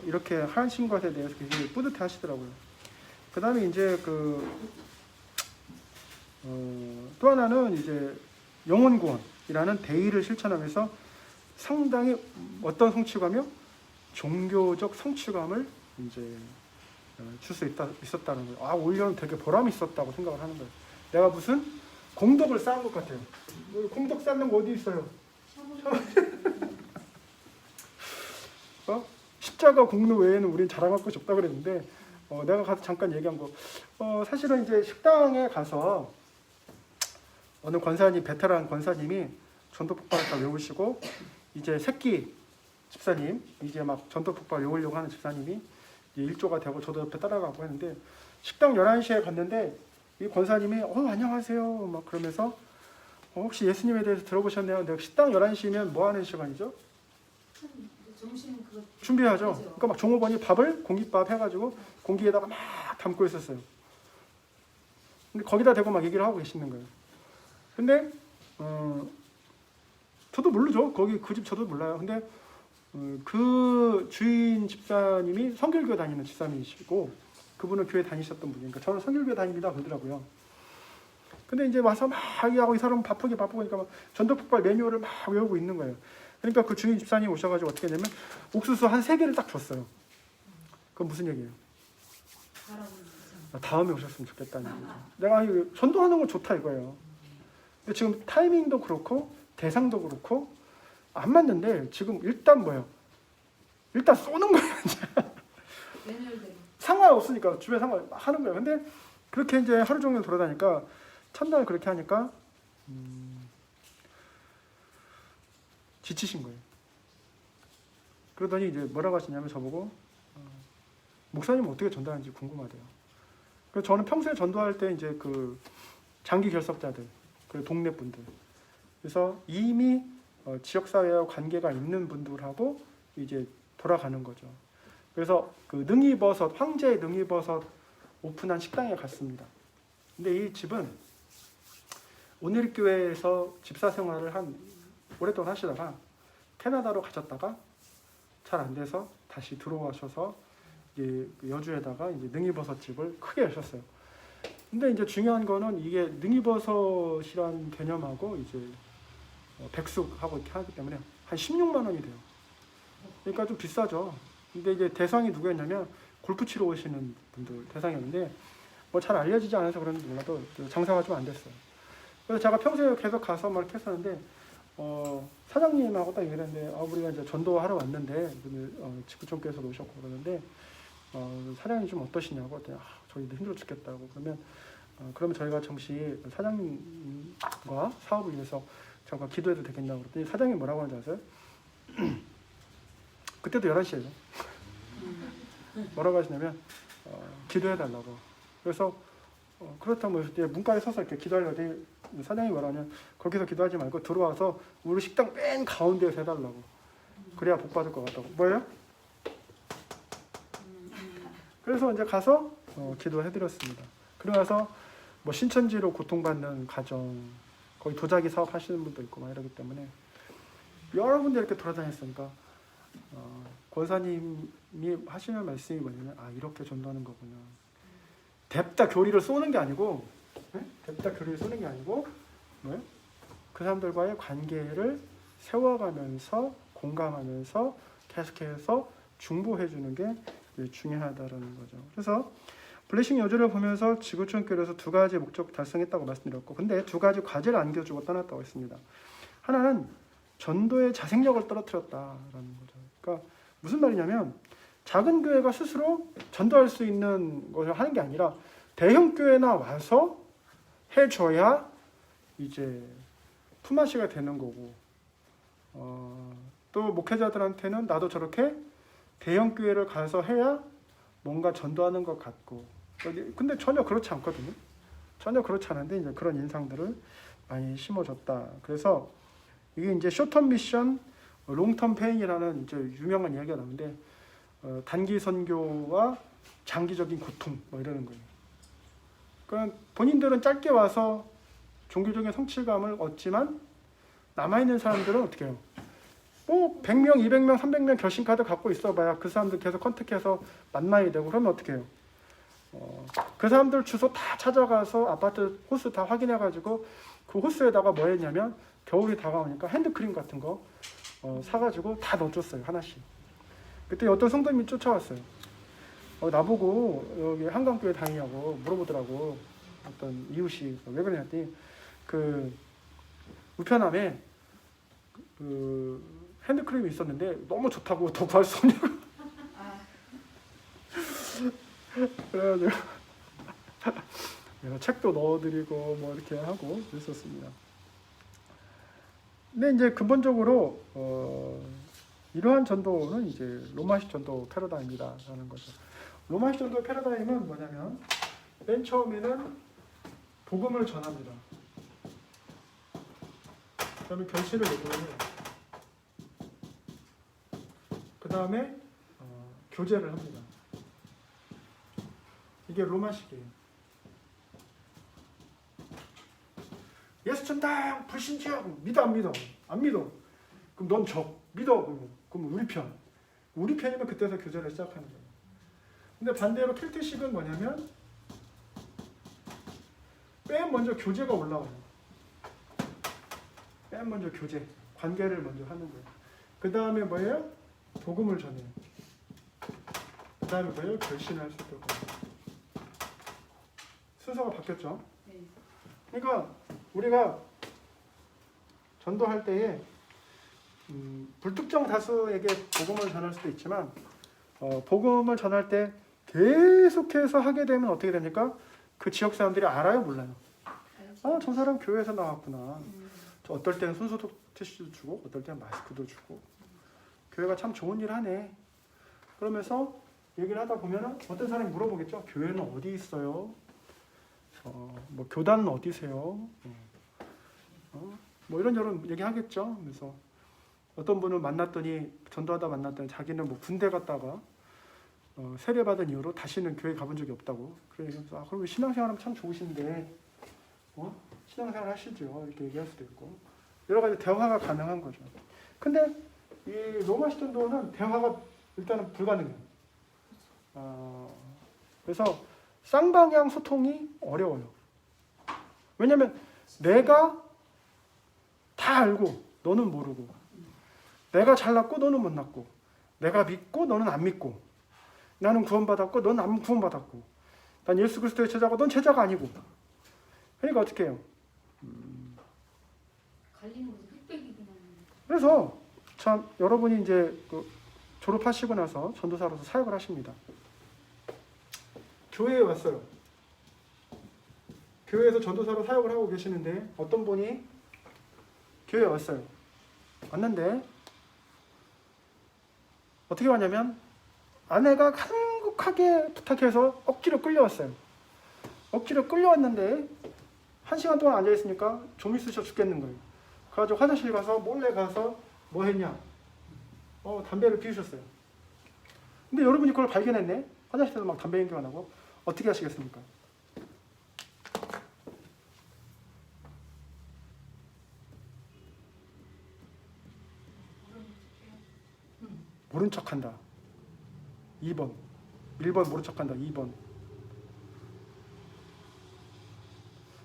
이렇게 하신 것에 대해서 굉장히 뿌듯해 하시더라고요. 그 다음에 이제 또 하나는 이제 영혼구원이라는 대의를 실천하면서 상당히 어떤 성취감이요? 종교적 성취감을 이제 줄 수 있었다는 거예요. 아, 오히려 되게 보람이 있었다고 생각을 하는 거예요. 내가 무슨 공덕을 쌓은 것 같아요. 공덕 쌓는 거 어디 있어요? 십자가 공로 외에는 우린 자랑할 것이 없다 그랬는데 내가 가서 잠깐 얘기한 거 사실은 이제 식당에 가서 어느 권사님, 베테랑 권사님이 전도 폭발을 다 외우시고 이제 새끼 집사님, 이제 막 전도 폭발 외우려고 하는 집사님이 일조가 되고 저도 옆에 따라가고 했는데 식당 11시에 갔는데 이 권사님이 안녕하세요 막 그러면서 혹시 예수님에 대해서 들어보셨나요? 내가 식당 11시면 뭐 하는 시간이죠? 점심 그거 준비하죠. 그러니까 막 종업원이 밥을 공깃밥 해가지고 공기에다가 막 담고 있었어요. 근데 거기다 대고 막 얘기를 하고 계시는 거예요. 근데 저도 모르죠. 거기 그 집 저도 몰라요. 근데 그 주인 집사님이 성결교회 다니는 집사님이시고 그분은 교회 다니셨던 분이니까 저는 성결교회 다닙니다 그러더라고요. 근데 이제 와서 막 하고 이 사람 바쁘니까 막 전도폭발 매뉴얼을 막 외우고 있는 거예요. 그러니까 그 주인 집사님 오셔가지고 어떻게 했냐면 옥수수 한 3개를 딱 줬어요. 그건 무슨 얘기예요? 다음에 오셨으면 좋겠다는 얘기죠. 내가 전도하는 건 좋다 이거예요. 근데 지금 타이밍도 그렇고 대상도 그렇고 안 맞는데 지금 일단 뭐예요? 일단 쏘는 거예요. 상관없으니까 주변 상관 하는 거예요. 근데 그렇게 이제 하루 종일 돌아다니까 첫날 그렇게 하니까 지치신 거예요. 그러더니 이제 뭐라고 하시냐면 저보고 목사님 어떻게 전도하는지 궁금하대요. 그래서 저는 평소에 전도할 때 이제 그 장기 결석자들, 그 동네 분들, 그래서 이미 지역사회와 관계가 있는 분들하고 이제 돌아가는 거죠. 그래서 그 능이버섯, 황제 능이버섯 오픈한 식당에 갔습니다. 근데 이 집은 온누리교회에서 집사 생활을 한 오랫동안 하시다가 캐나다로 가셨다가 잘 안 돼서 다시 들어와셔서 이제 여주에다가 이제 능이버섯 집을 크게 여셨어요. 근데 이제 중요한 거는 이게 능이버섯이란 개념하고 이제 백숙하고 이렇게 하기 때문에 한 16만 원이 돼요. 그러니까 좀 비싸죠. 근데 이제 대상이 누구였냐면 골프 치러 오시는 분들 대상이었는데 뭐 잘 알려지지 않아서 그런지 몰라도 장사가 좀 안 됐어요. 그래서 제가 평소에 계속 가서 막 이렇게 했었는데 사장님하고 딱 얘기했는데 우리가 이제 전도하러 왔는데 직구총께서 오셨고 그러는데 사장님 좀 어떠시냐고 했더니 저희도 힘들어 죽겠다고 그러면 저희가 잠시 사장님과 사업을 위해서 잠깐 기도해도 되겠냐고 그랬더니 사장님 뭐라고 하는지 아세요? 그때도 11시에요. 뭐라고 하시냐면 기도해달라고. 그래서 그렇다면 문가에 서서 이렇게 기도하려고 사장님이 뭐라냐면 거기서 기도하지 말고 들어와서 우리 식당 맨 가운데에서 해달라고. 그래야 복 받을 것 같다고. 뭐예요? 그래서 이제 가서 기도해드렸습니다. 그러고 나서 뭐 신천지로 고통받는 가정, 거기 도자기 사업 하시는 분도 있고 막 이러기 때문에 여러분들 이렇게 돌아다녔으니까 권사님이 하시는 말씀이 뭐냐면 이렇게 전도하는 거구나. 뎁다 교리를 쏘는 게 아니고 뎁다 교리를 쏘는 게 아니고 그 사람들과의 관계를 세워가면서 공감하면서 계속해서 중보해 주는 게 중요하다라는 거죠. 그래서 블레싱 여주를 보면서 지구촌교회에서 2가지 목적 달성했다고 말씀드렸고 근데 2가지 과제를 안겨주고 떠났다고 했습니다. 하나는 전도의 자생력을 떨어뜨렸다라는 거죠. 그러니까 무슨 말이냐면 작은 교회가 스스로 전도할 수 있는 것을 하는 게 아니라 대형 교회나 와서 해줘야 이제 품앗이가 되는 거고 또 목회자들한테는 나도 저렇게 대형 교회를 가서 해야 뭔가 전도하는 것 같고 근데 전혀 그렇지 않거든요. 전혀 그렇지 않은데 이제 그런 인상들을 많이 심어줬다. 그래서 이게 이제 쇼텀 미션, 롱텀 페인이라는 이제 유명한 이야기가 나오는데 단기 선교와 장기적인 고통 뭐 이러는 거예요. 그러니까 본인들은 짧게 와서 종교적인 성취감을 얻지만 남아있는 사람들은 어떻게 해요? 뭐 100명, 200명, 300명 결심카드 갖고 있어봐야 그 사람들 계속 컨택해서 만나야 되고 그러면 어떻게 해요? 그 사람들 주소 다 찾아가서 아파트 호수 다 확인해가지고 그 호수에다가 뭐 했냐면 겨울이 다가오니까 핸드크림 같은 거 사가지고 다 넣어줬어요. 하나씩. 그때 어떤 성도님이 쫓아왔어요. 나보고 여기 한강교회 다니냐고 물어보더라고. 어떤 이웃이 왜 그러냐더니 그 우편함에 그 핸드크림이 있었는데 너무 좋다고 더 구할 수 없냐고. 그래가지고 내가 책도 넣어드리고 뭐 이렇게 하고 그랬었습니다. 근데 이제 근본적으로 이러한 전도는 이제 로마식 전도 패러다임이다라는 거죠. 로마식 전도 패러다임은 뭐냐면 맨 처음에는 복음을 전합니다. 그다음에 결실을 내고요. 그 다음에 교제를 합니다. 이게 로마식이에요. 예수 전당 불신지하고 믿어 안 믿어? 안 믿어. 그럼 넌 적. 믿어. 그럼 우리 편. 우리 편이면 그때서 교제를 시작하는 거예요. 근데 반대로 켈트식은 뭐냐면 맨 먼저 교제가 올라와요. 맨 먼저 교제. 관계를 먼저 하는 거예요. 그 다음에 뭐예요? 복음을 전해요. 그 다음에 뭐예요? 결신을 할 수 있도록 합니다. 순서가 바뀌었죠? 그러니까 우리가 전도할 때에 불특정 다수에게 복음을 전할 수도 있지만 복음을 전할 때 계속해서 하게 되면 어떻게 됩니까? 그 지역 사람들이 알아요? 몰라요? 저 사람 교회에서 나왔구나. 어떨 때는 손소독 티슈도 주고 어떨 때는 마스크도 주고 교회가 참 좋은 일 하네. 그러면서 얘기를 하다 보면 어떤 사람이 물어보겠죠. 교회는 어디 있어요? 뭐 교단은 어디세요? 뭐 이런저런 얘기하겠죠. 그래서 어떤 분을 만났더니 전도하다 만났더니 자기는 뭐 군대 갔다가 세례받은 이후로 다시는 교회 가본 적이 없다고. 그래서 그럼 신앙생활하면 참 좋으신데 신앙생활 하시죠. 이렇게 얘기할 수도 있고 여러 가지 대화가 가능한 거죠. 근데 이 로마식 전도는 대화가 일단은 불가능해요. 그래서 쌍방향 소통이 어려워요. 왜냐면 내가 다 알고 너는 모르고 내가 잘났고 너는 못났고 내가 믿고 너는 안 믿고 나는 구원받았고 너는 안 구원받았고 난 예수 그리스도의 제자고 넌 제자가 아니고 그러니까 어떻게 해요? 갈리는 것도 흑백이긴 한데. 그래서 참 여러분이 이제 졸업하시고 나서 전도사로서 사역을 하십니다. 교회에 왔어요. 교회에서 전도사로 사역을 하고 계시는데 어떤 분이 교회에 왔어요. 왔는데 어떻게 왔냐면 아내가 간곡하게 부탁해서 억지로 끌려왔어요. 억지로 끌려왔는데 1시간 동안 앉아있으니까 좀 있으셔 죽겠는 거예요. 그래가지고 화장실 가서 몰래 가서 뭐 했냐? 담배를 피우셨어요. 근데 여러분이 그걸 발견했네? 화장실에서 막 담배 연기가 나고 어떻게 하시겠습니까? 모른 척한다. 2번. 1번 모른 척한다. 2번.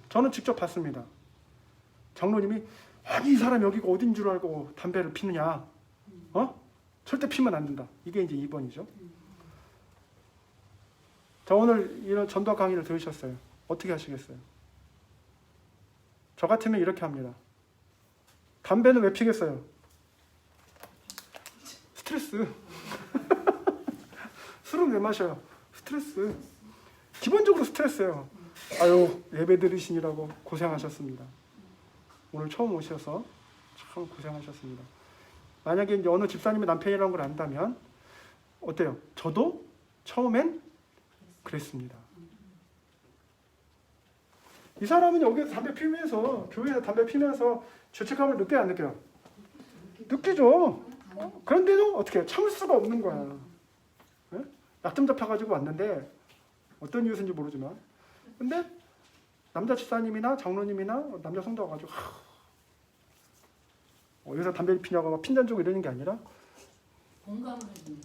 저는 직접 봤습니다. 장로님이 아니 이 사람 여기가 어딘 줄 알고 담배를 피느냐. 절대 피면 안 된다. 이게 이제 2번이죠. 자, 오늘 이런 전도 강의를 들으셨어요. 어떻게 하시겠어요? 저 같으면 이렇게 합니다. 담배는 왜 피겠어요? 스트레스. 술은 왜 마셔요? 스트레스. 기본적으로 스트레스예요. 아유, 예배 들으시느라고 고생하셨습니다. 오늘 처음 오셔서 참 고생하셨습니다. 만약에 이제 어느 집사님의 남편이라는 걸 안다면 어때요? 저도 처음엔 그랬습니다. 이 사람은 여기서 담배 피우면서 교회에서 담배 피우면서 죄책감을 느껴요, 안 느껴요? 느끼죠. 그런데도 어떻게 해요? 참을 수가 없는 거야. 네? 약점 잡혀가지고 왔는데 어떤 이유인지 모르지만 근데 남자 집사님이나 장로님이나 남자 성도 와가지고 여기서 담배를 피냐고 막 핀잔 주고 이러는 게 아니라 공감을 해주네요.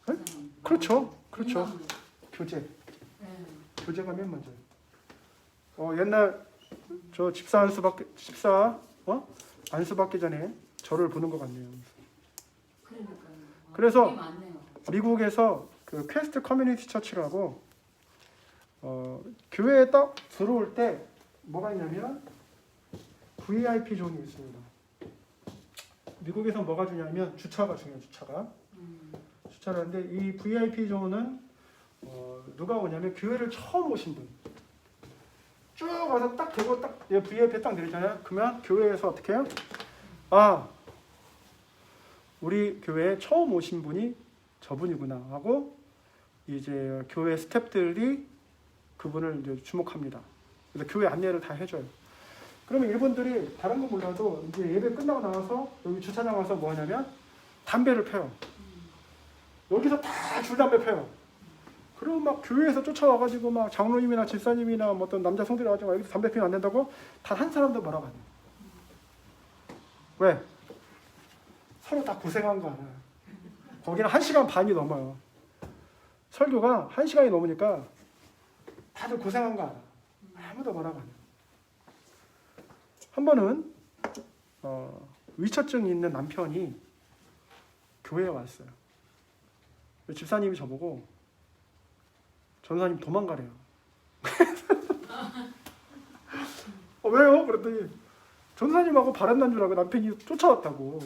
네? 그렇죠. 그렇죠. 공감을. 교제. 네. 교제가 맨 먼저. 옛날 저 집사 안수 받기 전에 저를 보는 것 같네요. 그러니까요. 그래서 그게 많네요. 미국에서 그 퀘스트 커뮤니티 처치라고 교회에 딱 들어올 때 뭐가 있냐면 VIP 존이 있습니다. 미국에서 뭐가 중요하면 주차가 중요해요. 주차를 하는데 이 VIP 존은 누가 오냐면 교회를 처음 오신 분 쭉 와서 딱 대고 딱 VIP에 딱 내리잖아요. 그러면 교회에서 어떻게 해요? 아, 우리 교회에 처음 오신 분이 저분이구나 하고 이제 교회 스태프들이 그분을 이제 주목합니다. 그래서 교회 안내를 다 해줘요. 그러면 이분들이 다른 거 몰라도 이제 예배 끝나고 나와서 여기 주차장 와서 뭐 하냐면 담배를 펴요. 여기서 다 줄담배 펴요. 그리고 막 교회에서 쫓아와가지고 막 장로님이나 집사님이나 뭐 어떤 남자 성들이 와가지고 여기서 담배 피우면 안 된다고 단 한 사람도 뭐라고 안 해요. 왜? 서로 다 고생한 거 알아요. 거기는 1시간 반이 넘어요. 설교가 1시간이 넘으니까 다들 고생한 거 알아. 아무도 뭐라고 안 해요. 한 번은 위처증이 있는 남편이 교회에 왔어요. 집사님이 저보고 전사님 도망가래요. 왜요? 그랬더니 전사님하고 바람난 줄 알고 남편이 쫓아왔다고.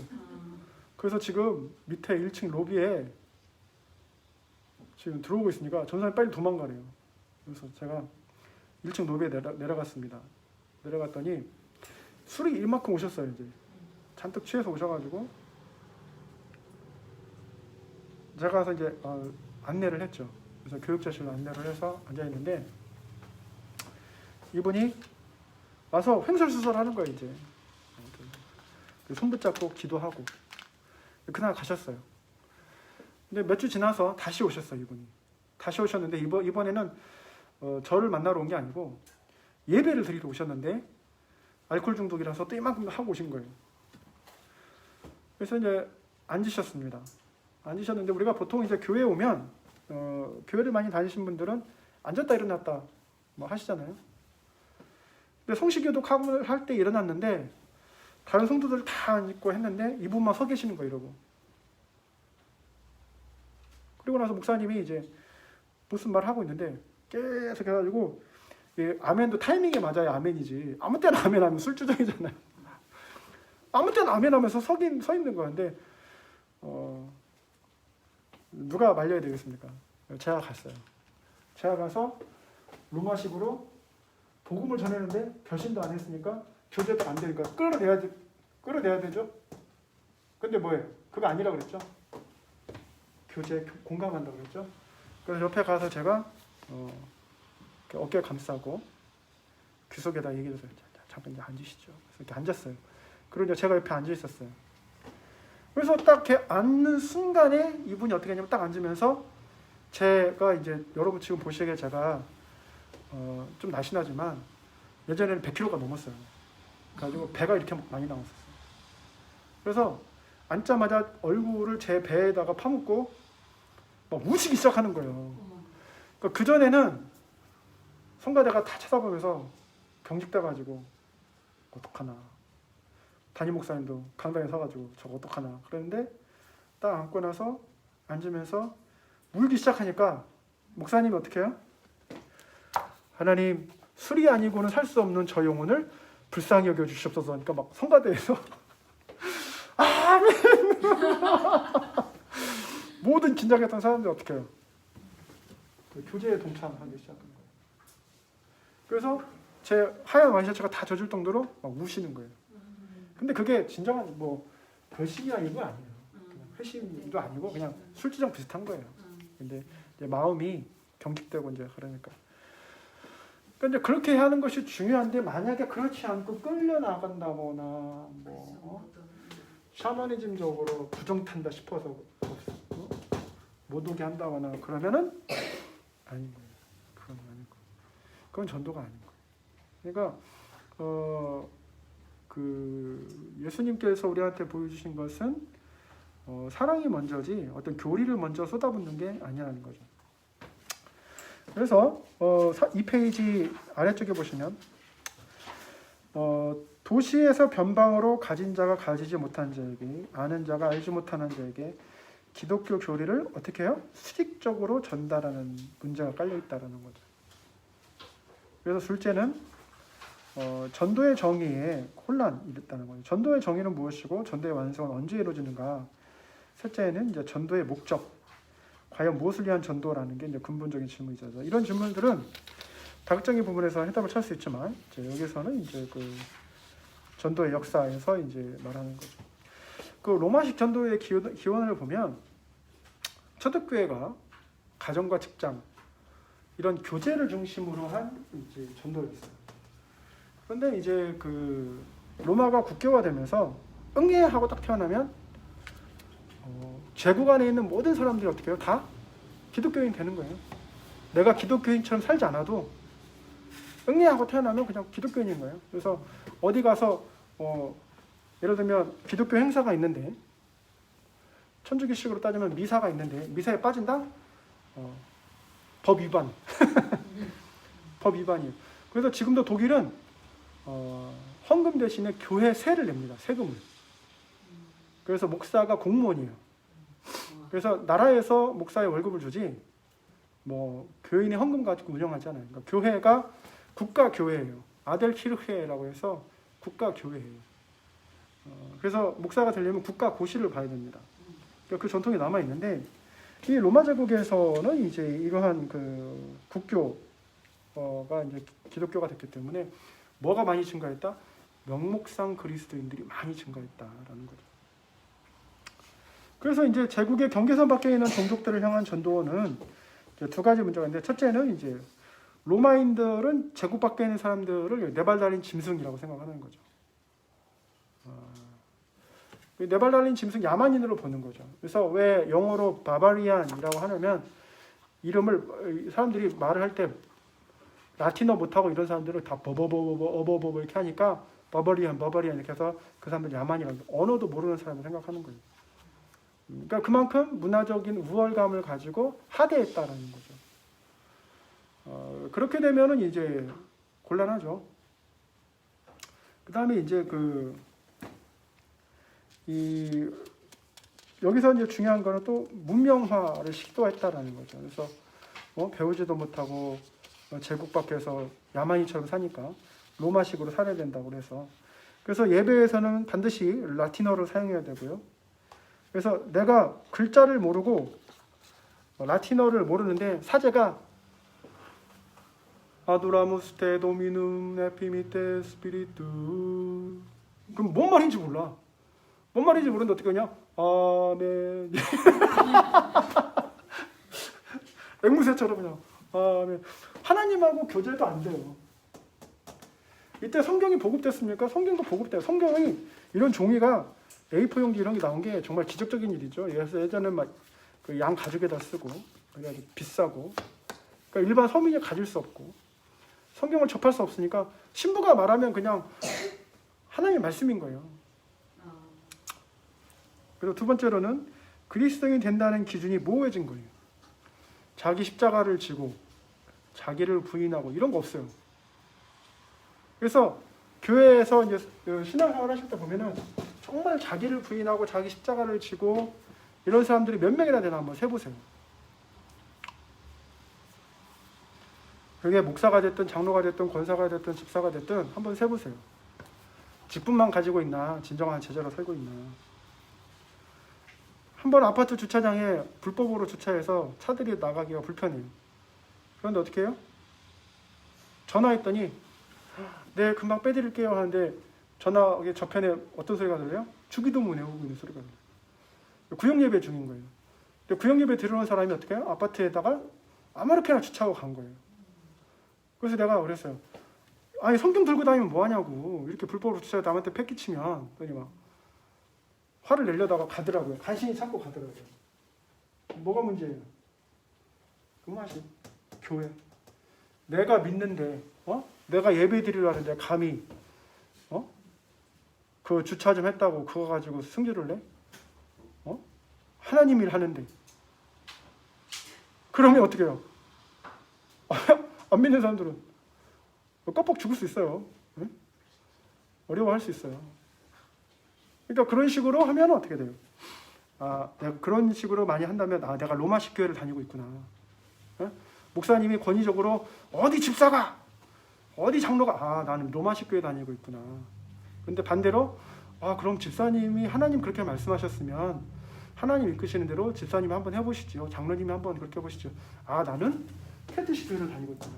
그래서 지금 밑에 1층 로비에 지금 들어오고 있으니까 전사님 빨리 도망가래요. 그래서 제가 1층 로비에 내려갔습니다. 내려갔더니 술이 이만큼 오셨어요. 이제 잔뜩 취해서 오셔가지고 제가 가서 이제 안내를 했죠. 그래서 교육자실로 안내를 해서 앉아있는데 이분이 와서 횡설수설하는 거예요. 이제 손 붙잡고 기도하고 그날 가셨어요. 근데 몇 주 지나서 다시 오셨어요. 이분이 다시 오셨는데 이번에는 저를 만나러 온 게 아니고 예배를 드리러 오셨는데 알코올 중독이라서 또 이만큼 하고 오신 거예요. 그래서 이제 앉으셨습니다. 앉으셨는데 우리가 보통 이제 교회에 오면 교회를 많이 다니신 분들은 앉았다 일어났다 뭐 하시잖아요. 근데 성시교독 할 때 일어났는데 다른 성도들 다 앉고 했는데 이분만 서 계시는 거예요. 이러고. 그리고 나서 목사님이 이제 무슨 말 하고 있는데 계속 해가지고 아멘도 타이밍에 맞아야 아멘이지. 아무 때나 아멘하면 술주정이잖아요. 아무 때나 아멘하면서 서 있는 거였는데 누가 말려야 되겠습니까? 제가 갔어요. 제가 가서 로마식으로 복음을 전했는데 결심도 안 했으니까 교제도 안 되니까 끌어내야 되죠. 근데 뭐예요? 그거 아니라 그랬죠. 교제 공감한다고 그랬죠. 그래서 옆에 가서 제가 어깨 감싸고 귀속에다 얘기해줘서 잠깐 이제 앉으시죠. 그래서 이렇게 앉았어요. 그리고 이제 제가 옆에 앉아 있었어요. 그래서 딱 이렇게 앉는 순간에 이분이 어떻게 했냐면 딱 앉으면서 제가 이제 여러분 지금 보시기에 제가 좀 날씬하지만 예전에는 100kg가 넘었어요. 그래가지고 배가 이렇게 많이 나왔었어요. 그래서 앉자마자 얼굴을 제 배에다가 파묻고 막 우시기 시작하는 거예요. 그러니까 그전에는 성가대가 다 쳐다보면서 경직돼가지고 어떡하나. 담임 목사님도 강당에 서가지고 저거 어떡하나. 그랬는데 딱 앉고 나서 앉으면서 울기 시작하니까 목사님이 어떻게 해요? 하나님 술이 아니고는 살 수 없는 저 영혼을 불쌍히 여겨주시옵소서 하니까 막 성가대에서 아멘 모든 긴장했던 사람들이 어떻게 해요? 교제에 동참하기 시작한 거예요. 그래서 제 하얀 와이셔츠가 다 젖을 정도로 막 우시는 거예요. 근데 그게 진정한 뭐 결심이나 이거 아니에요. 그냥 회심도 아니고 그냥 술주정 비슷한 거예요. 근데 이제 마음이 경직되고 이제 그러니까 이제 그렇게 하는 것이 중요한데 만약에 그렇지 않고 끌려 나간다거나 뭐 샤머니즘적으로 부정탄다 싶어서 못 오게 한다거나 그러면은 아닌 거예요. 그건 아니고 그건 전도가 아닌 거예요. 그러니까 그 예수님께서 우리한테 보여주신 것은 사랑이 먼저지 어떤 교리를 먼저 쏟아붓는 게 아니라는 거죠. 그래서 2페이지 아래쪽에 보시면 도시에서 변방으로 가진 자가 가지지 못한 자에게, 아는 자가 알지 못하는 자에게 기독교 교리를 어떻게 해요? 수직적으로 전달하는 문제가 깔려 있다라는 거죠. 그래서 둘째는 전도의 정의에 혼란이 있다는 거예요. 전도의 정의는 무엇이고 전도의 완성은 언제 이루어지는가? 셋째는 이제 전도의 목적, 과연 무엇을 위한 전도라는 게 이제 근본적인 질문이죠. 이런 질문들은 다각적인 부분에서 해답을 찾을 수 있지만 이제 여기서는 이제 그 전도의 역사에서 이제 말하는 거죠. 그 로마식 전도의 기원을 보면 초대교회가 가정과 직장 이런 교제를 중심으로 한 이제 전도였어요. 그런데 이제 그 로마가 국교화되면서 응애하고 딱 태어나면 제국 안에 있는 모든 사람들이 어떻게 해요? 다 기독교인 되는 거예요. 내가 기독교인처럼 살지 않아도 응애하고 태어나면 그냥 기독교인인 거예요. 그래서 어디 가서 예를 들면 기독교 행사가 있는데 천주교식으로 따지면 미사가 있는데 미사에 빠진다? 법 위반. 법 위반이에요. 그래서 지금도 독일은 헌금 대신에 교회세를 냅니다. 세금을. 그래서 목사가 공무원이에요. 그래서 나라에서 목사의 월급을 주지 뭐 교인이 헌금 가지고 운영하지 않아요. 그러니까 교회가 국가 교회예요. 아델키르헤라고 해서 국가 교회예요. 그래서 목사가 되려면 국가 고시를 봐야 됩니다. 그러니까 그 전통이 남아 있는데 이 로마 제국에서는 이제 이러한 그 국교가 이제 기독교가 됐기 때문에 뭐가 많이 증가했다? 명목상 그리스도인들이 많이 증가했다라는 거죠. 그래서 이제 제국의 경계선 밖에 있는 종족들을 향한 전도는 이제 두 가지 문제가 있는데, 첫째는 이제 로마인들은 제국 밖에 있는 사람들을 네 발 달린 짐승이라고 생각하는 거죠. 네 발 달린 짐승, 야만인으로 보는 거죠. 그래서 왜 영어로 바바리안이라고 하냐면 이름을 사람들이 말을 할 때 라틴어 못하고 이런 사람들을 다 버버버버버버버 이렇게 하니까 버버리안 이렇게 해서 그 사람들 야만이라고, 언어도 모르는 사람을 생각하는 거예요. 그러니까 그만큼 문화적인 우월감을 가지고 하대했다라는 거죠. 그렇게 되면은 이제 곤란하죠. 그 다음에 이제 여기서 이제 중요한 거는 또 문명화를 시도했다라는 거죠. 그래서 배우지도 못하고 제국 밖에서 야만인처럼 사니까 로마식으로 살아야 된다고 그래서 예배에서는 반드시 라틴어를 사용해야 되고요. 그래서 내가 글자를 모르고 라틴어를 모르는데 사제가 아도라무스 테 도미눔 에피미테 스피리투, 그럼 뭔 말인지 몰라. 뭔 말인지 모르는데 어떻게 하냐? 아멘. 앵무새처럼 그냥 아멘. 하나님하고 교제도 안 돼요. 이때 성경이 보급됐습니까? 성경도 보급돼요. 성경이 이런 종이가 A4 용지 이런 게 나온 게 정말 기적적인 일이죠. 그래서 예전에 막 그 양 가죽에다 쓰고 그래가지고 비싸고, 그러니까 일반 서민이 가질 수 없고 성경을 접할 수 없으니까 신부가 말하면 그냥 하나님의 말씀인 거예요. 그리고 두 번째로는 그리스도인이 된다는 기준이 모호해진 거예요. 자기 십자가를 지고 자기를 부인하고 이런 거 없어요. 그래서 교회에서 이제 신앙생활 하실 때 보면은 정말 자기를 부인하고 자기 십자가를 지고 이런 사람들이 몇 명이나 되나 한번 세보세요. 그게 목사가 됐든 장로가 됐든 권사가 됐든 집사가 됐든 한번 세보세요. 직분만 가지고 있나, 진정한 제자로 살고 있나. 한번 아파트 주차장에 불법으로 주차해서 차들이 나가기가 불편해요. 그런데 어떻게 해요? 전화했더니 네, 금방 빼드릴게요 하는데 전화기 저편에 어떤 소리가 들려요? 주기도문 외우고 있는 소리가 들려요. 구역예배 중인 거예요. 근데 구역예배 들어오는 사람이 어떻게 해요? 아파트에다가 아무렇게나 주차하고 간 거예요. 그래서 내가 그랬어요. 아니 성경 들고 다니면 뭐하냐고, 이렇게 불법으로 주차해서 남한테 패기치면. 그러니 막 화를 내려다가 가더라고요. 간신히 참고 가더라고요. 뭐가 문제예요? 그 맛이 교회. 내가 믿는데 내가 예배 드리려 하는데 감히 그 주차 좀 했다고 그거 가지고 승질을 내? 하나님 일 하는데. 그러면 어떻게 해요? 안 믿는 사람들은 껍벅 죽을 수 있어요. 응? 어려워할 수 있어요. 그러니까 그런 식으로 하면 어떻게 돼요? 내가 그런 식으로 많이 한다면 내가 로마식 교회를 다니고 있구나. 목사님이 권위적으로 어디 집사가 어디 장로가 나는 로마식 교회 다니고 있구나. 근데 반대로 그럼 집사님이 하나님 그렇게 말씀하셨으면 하나님 이끄시는 대로 집사님이 한번 해보시죠. 장로님이 한번 그렇게 해보시죠. 나는 캐트식 교회를 다니고 있구나.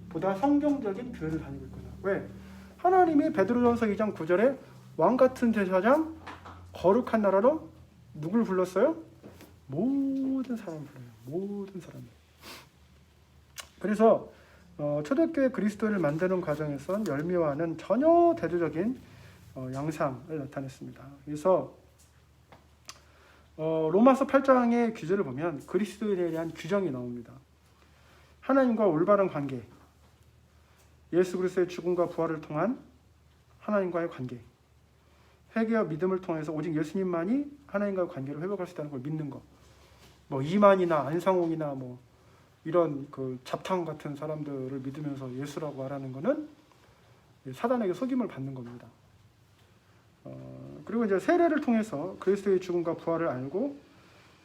보다 성경적인 교회를 다니고 있구나. 왜? 하나님이 베드로전서 2장 9절에 왕같은 제사장 거룩한 나라로 누굴 불렀어요? 모든 사람을 불러요. 모든 사람. 그래서 초대교회 그리스도를 만드는 과정에선 열매와는 전혀 대조적인 양상을 나타냈습니다. 그래서 로마서 8장의 규제를 보면 그리스도에 대한 규정이 나옵니다. 하나님과 올바른 관계, 예수 그리스도의 죽음과 부활을 통한 하나님과의 관계, 회개와 믿음을 통해서 오직 예수님만이 하나님과의 관계를 회복할 수 있다는 걸 믿는 것. 이만이나 안상홍이나 이런 그 잡탕 같은 사람들을 믿으면서 예수라고 말하는 것은 사단에게 속임을 받는 겁니다. 그리고 이제 세례를 통해서 그리스도의 죽음과 부활을 알고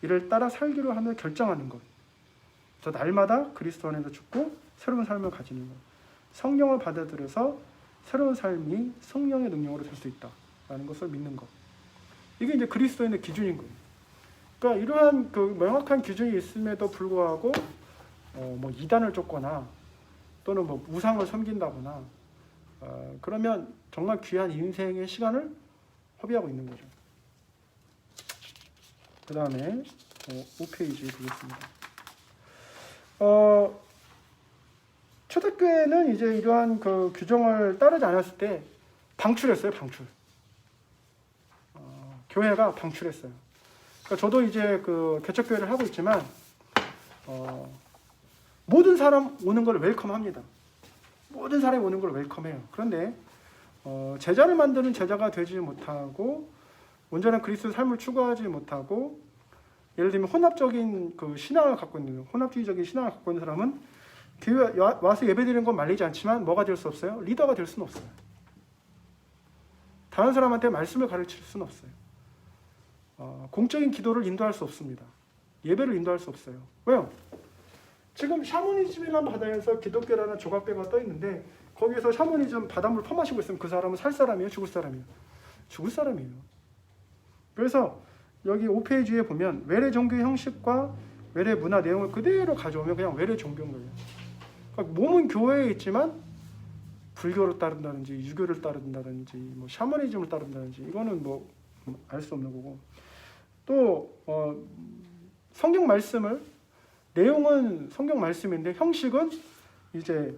이를 따라 살기로 하며 결정하는 것. 그래서 날마다 그리스도 안에서 죽고 새로운 삶을 가지는 것. 성령을 받아들여서 새로운 삶이 성령의 능력으로 될 수 있다라는 것을 믿는 것. 이게 이제 그리스도인의 기준인 거예요. 그러니까 이러한 그 명확한 기준이 있음에도 불구하고 이단을 쫓거나 또는 우상을 섬긴다거나 그러면 정말 귀한 인생의 시간을 허비하고 있는 거죠. 그 다음에 5페이지 보겠습니다. 초대교회는 이제 이러한 그 규정을 따르지 않았을 때 방출했어요. 방출. 교회가 방출했어요. 그러니까 저도 이제 그 개척교회를 하고 있지만 모든 사람 오는 걸 웰컴합니다. 모든 사람이 오는 걸 웰컴해요. 그런데 제자를 만드는 제자가 되지 못하고 온전한 그리스도의 삶을 추구하지 못하고 예를 들면 혼합적인 그 신앙을 갖고 있는 혼합주의적인 신앙을 갖고 있는 사람은 교회 와서 예배드리는 건 말리지 않지만 뭐가 될 수 없어요? 리더가 될 수는 없어요. 다른 사람한테 말씀을 가르칠 수는 없어요. 공적인 기도를 인도할 수 없습니다. 예배를 인도할 수 없어요. 왜요? 지금 샤머니즘이라는 바다에서 기독교라는 조각배가 떠 있는데 거기에서 샤머니즘 바닷물 퍼마시고 있으면 그 사람은 살 사람이에요? 죽을 사람이에요? 죽을 사람이에요. 그래서 여기 5페이지에 보면 외래 종교의 형식과 외래 문화 내용을 그대로 가져오면 그냥 외래 종교인 거예요. 그러니까 몸은 교회에 있지만 불교를 따른다든지 유교를 따른다든지 샤머니즘을 따른다든지 이거는 알 수 없는 거고 또 성경 말씀을 내용은 성경 말씀인데 형식은 이제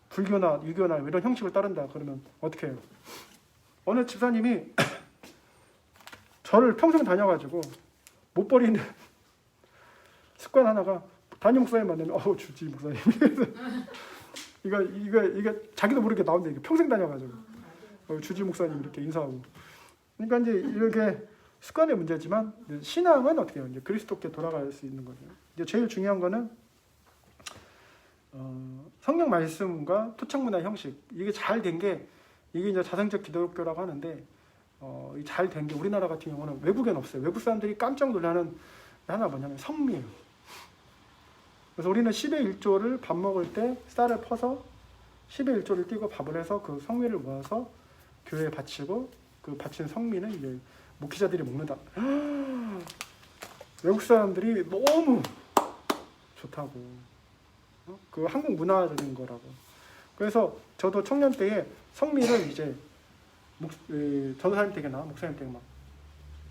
불교나 유교나 이런 형식을 따른다 그러면 어떻게 해요? 어느 집사님이 저를 평생 다녀가지고 못 버리는 습관 하나가 담임 목사님 만나면 주지 목사님 이거 자기도 모르게 나온다. 이게 평생 다녀가지고 주지 목사님 이렇게 인사하고. 그러니까 이제 이렇게 습관의 문제지만 신앙은 어떻게 해요? 이제 그리스도께 돌아갈 수 있는 거죠. 이제 제일 중요한 거는 성경 말씀과 토착 문화 형식 이게 잘 된 게 이게 이제 자생적 기독교라고 하는데 잘 된 게 우리나라 같은 경우는 외국엔 없어요. 외국 사람들이 깜짝 놀라는 하나 뭐냐면 성미예요. 그래서 우리는 10의 1조를 밥 먹을 때 쌀을 퍼서 10의 1조를 띄고 밥을 해서 그 성미를 모아서 교회에 바치고 그 바친 성미는 이제 목회자들이 먹는다. 외국 사람들이 너무 좋다고. 그 한국 문화적인 거라고. 그래서 저도 청년 때에 성미를 이제 전도사님 댁이나 목사님 댁 막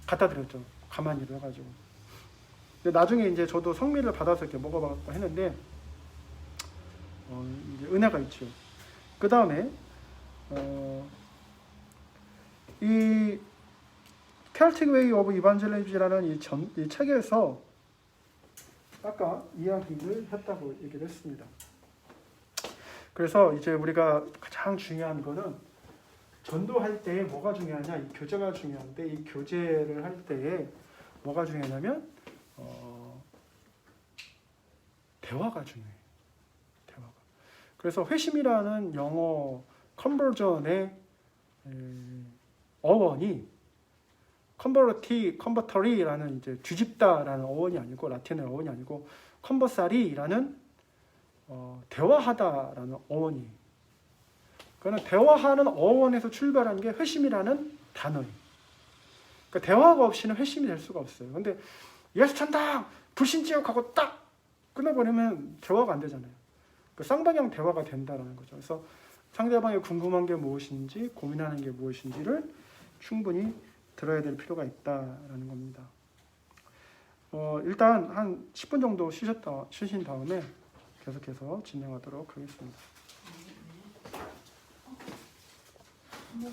갖다 드렸죠. 가만히 해가지고. 근데 나중에 이제 저도 성미를 받아서 이렇게 먹어봤고 했는데 이제 은혜가 있죠. 그 다음에 이 Celtic Way of Evangelism이라는 이 책에서 아까 이야기를 했다고 얘기를 했습니다. 그래서 이제 우리가 가장 중요한 거는 전도할 때에 뭐가 중요하냐, 이 교제가 중요한데 이 교제를 할 때에 뭐가 중요하냐면 대화가 중요해요. 대화가. 그래서 회심이라는 영어 컨버전의 어원이 컨버터리라는 이제 뒤집다라는 어원이 아니고 라틴어 어원이 아니고 컨버사리라는 대화하다라는 어원이. 그거는 대화하는 어원에서 출발한 게 회심이라는 단어예요. 그러니까 대화가 없이는 회심이 될 수가 없어요. 근데 예수 찬다 불신지옥하고 딱 끊어버리면 대화가 안 되잖아요. 그 쌍방향 대화가 된다라는 거죠. 그래서 상대방이 궁금한 게 무엇인지 고민하는 게 무엇인지를 충분히 들어야 될 필요가 있다라는 겁니다. 일단 한 10분 정도 쉬신 다음에 계속해서 진행하도록 하겠습니다.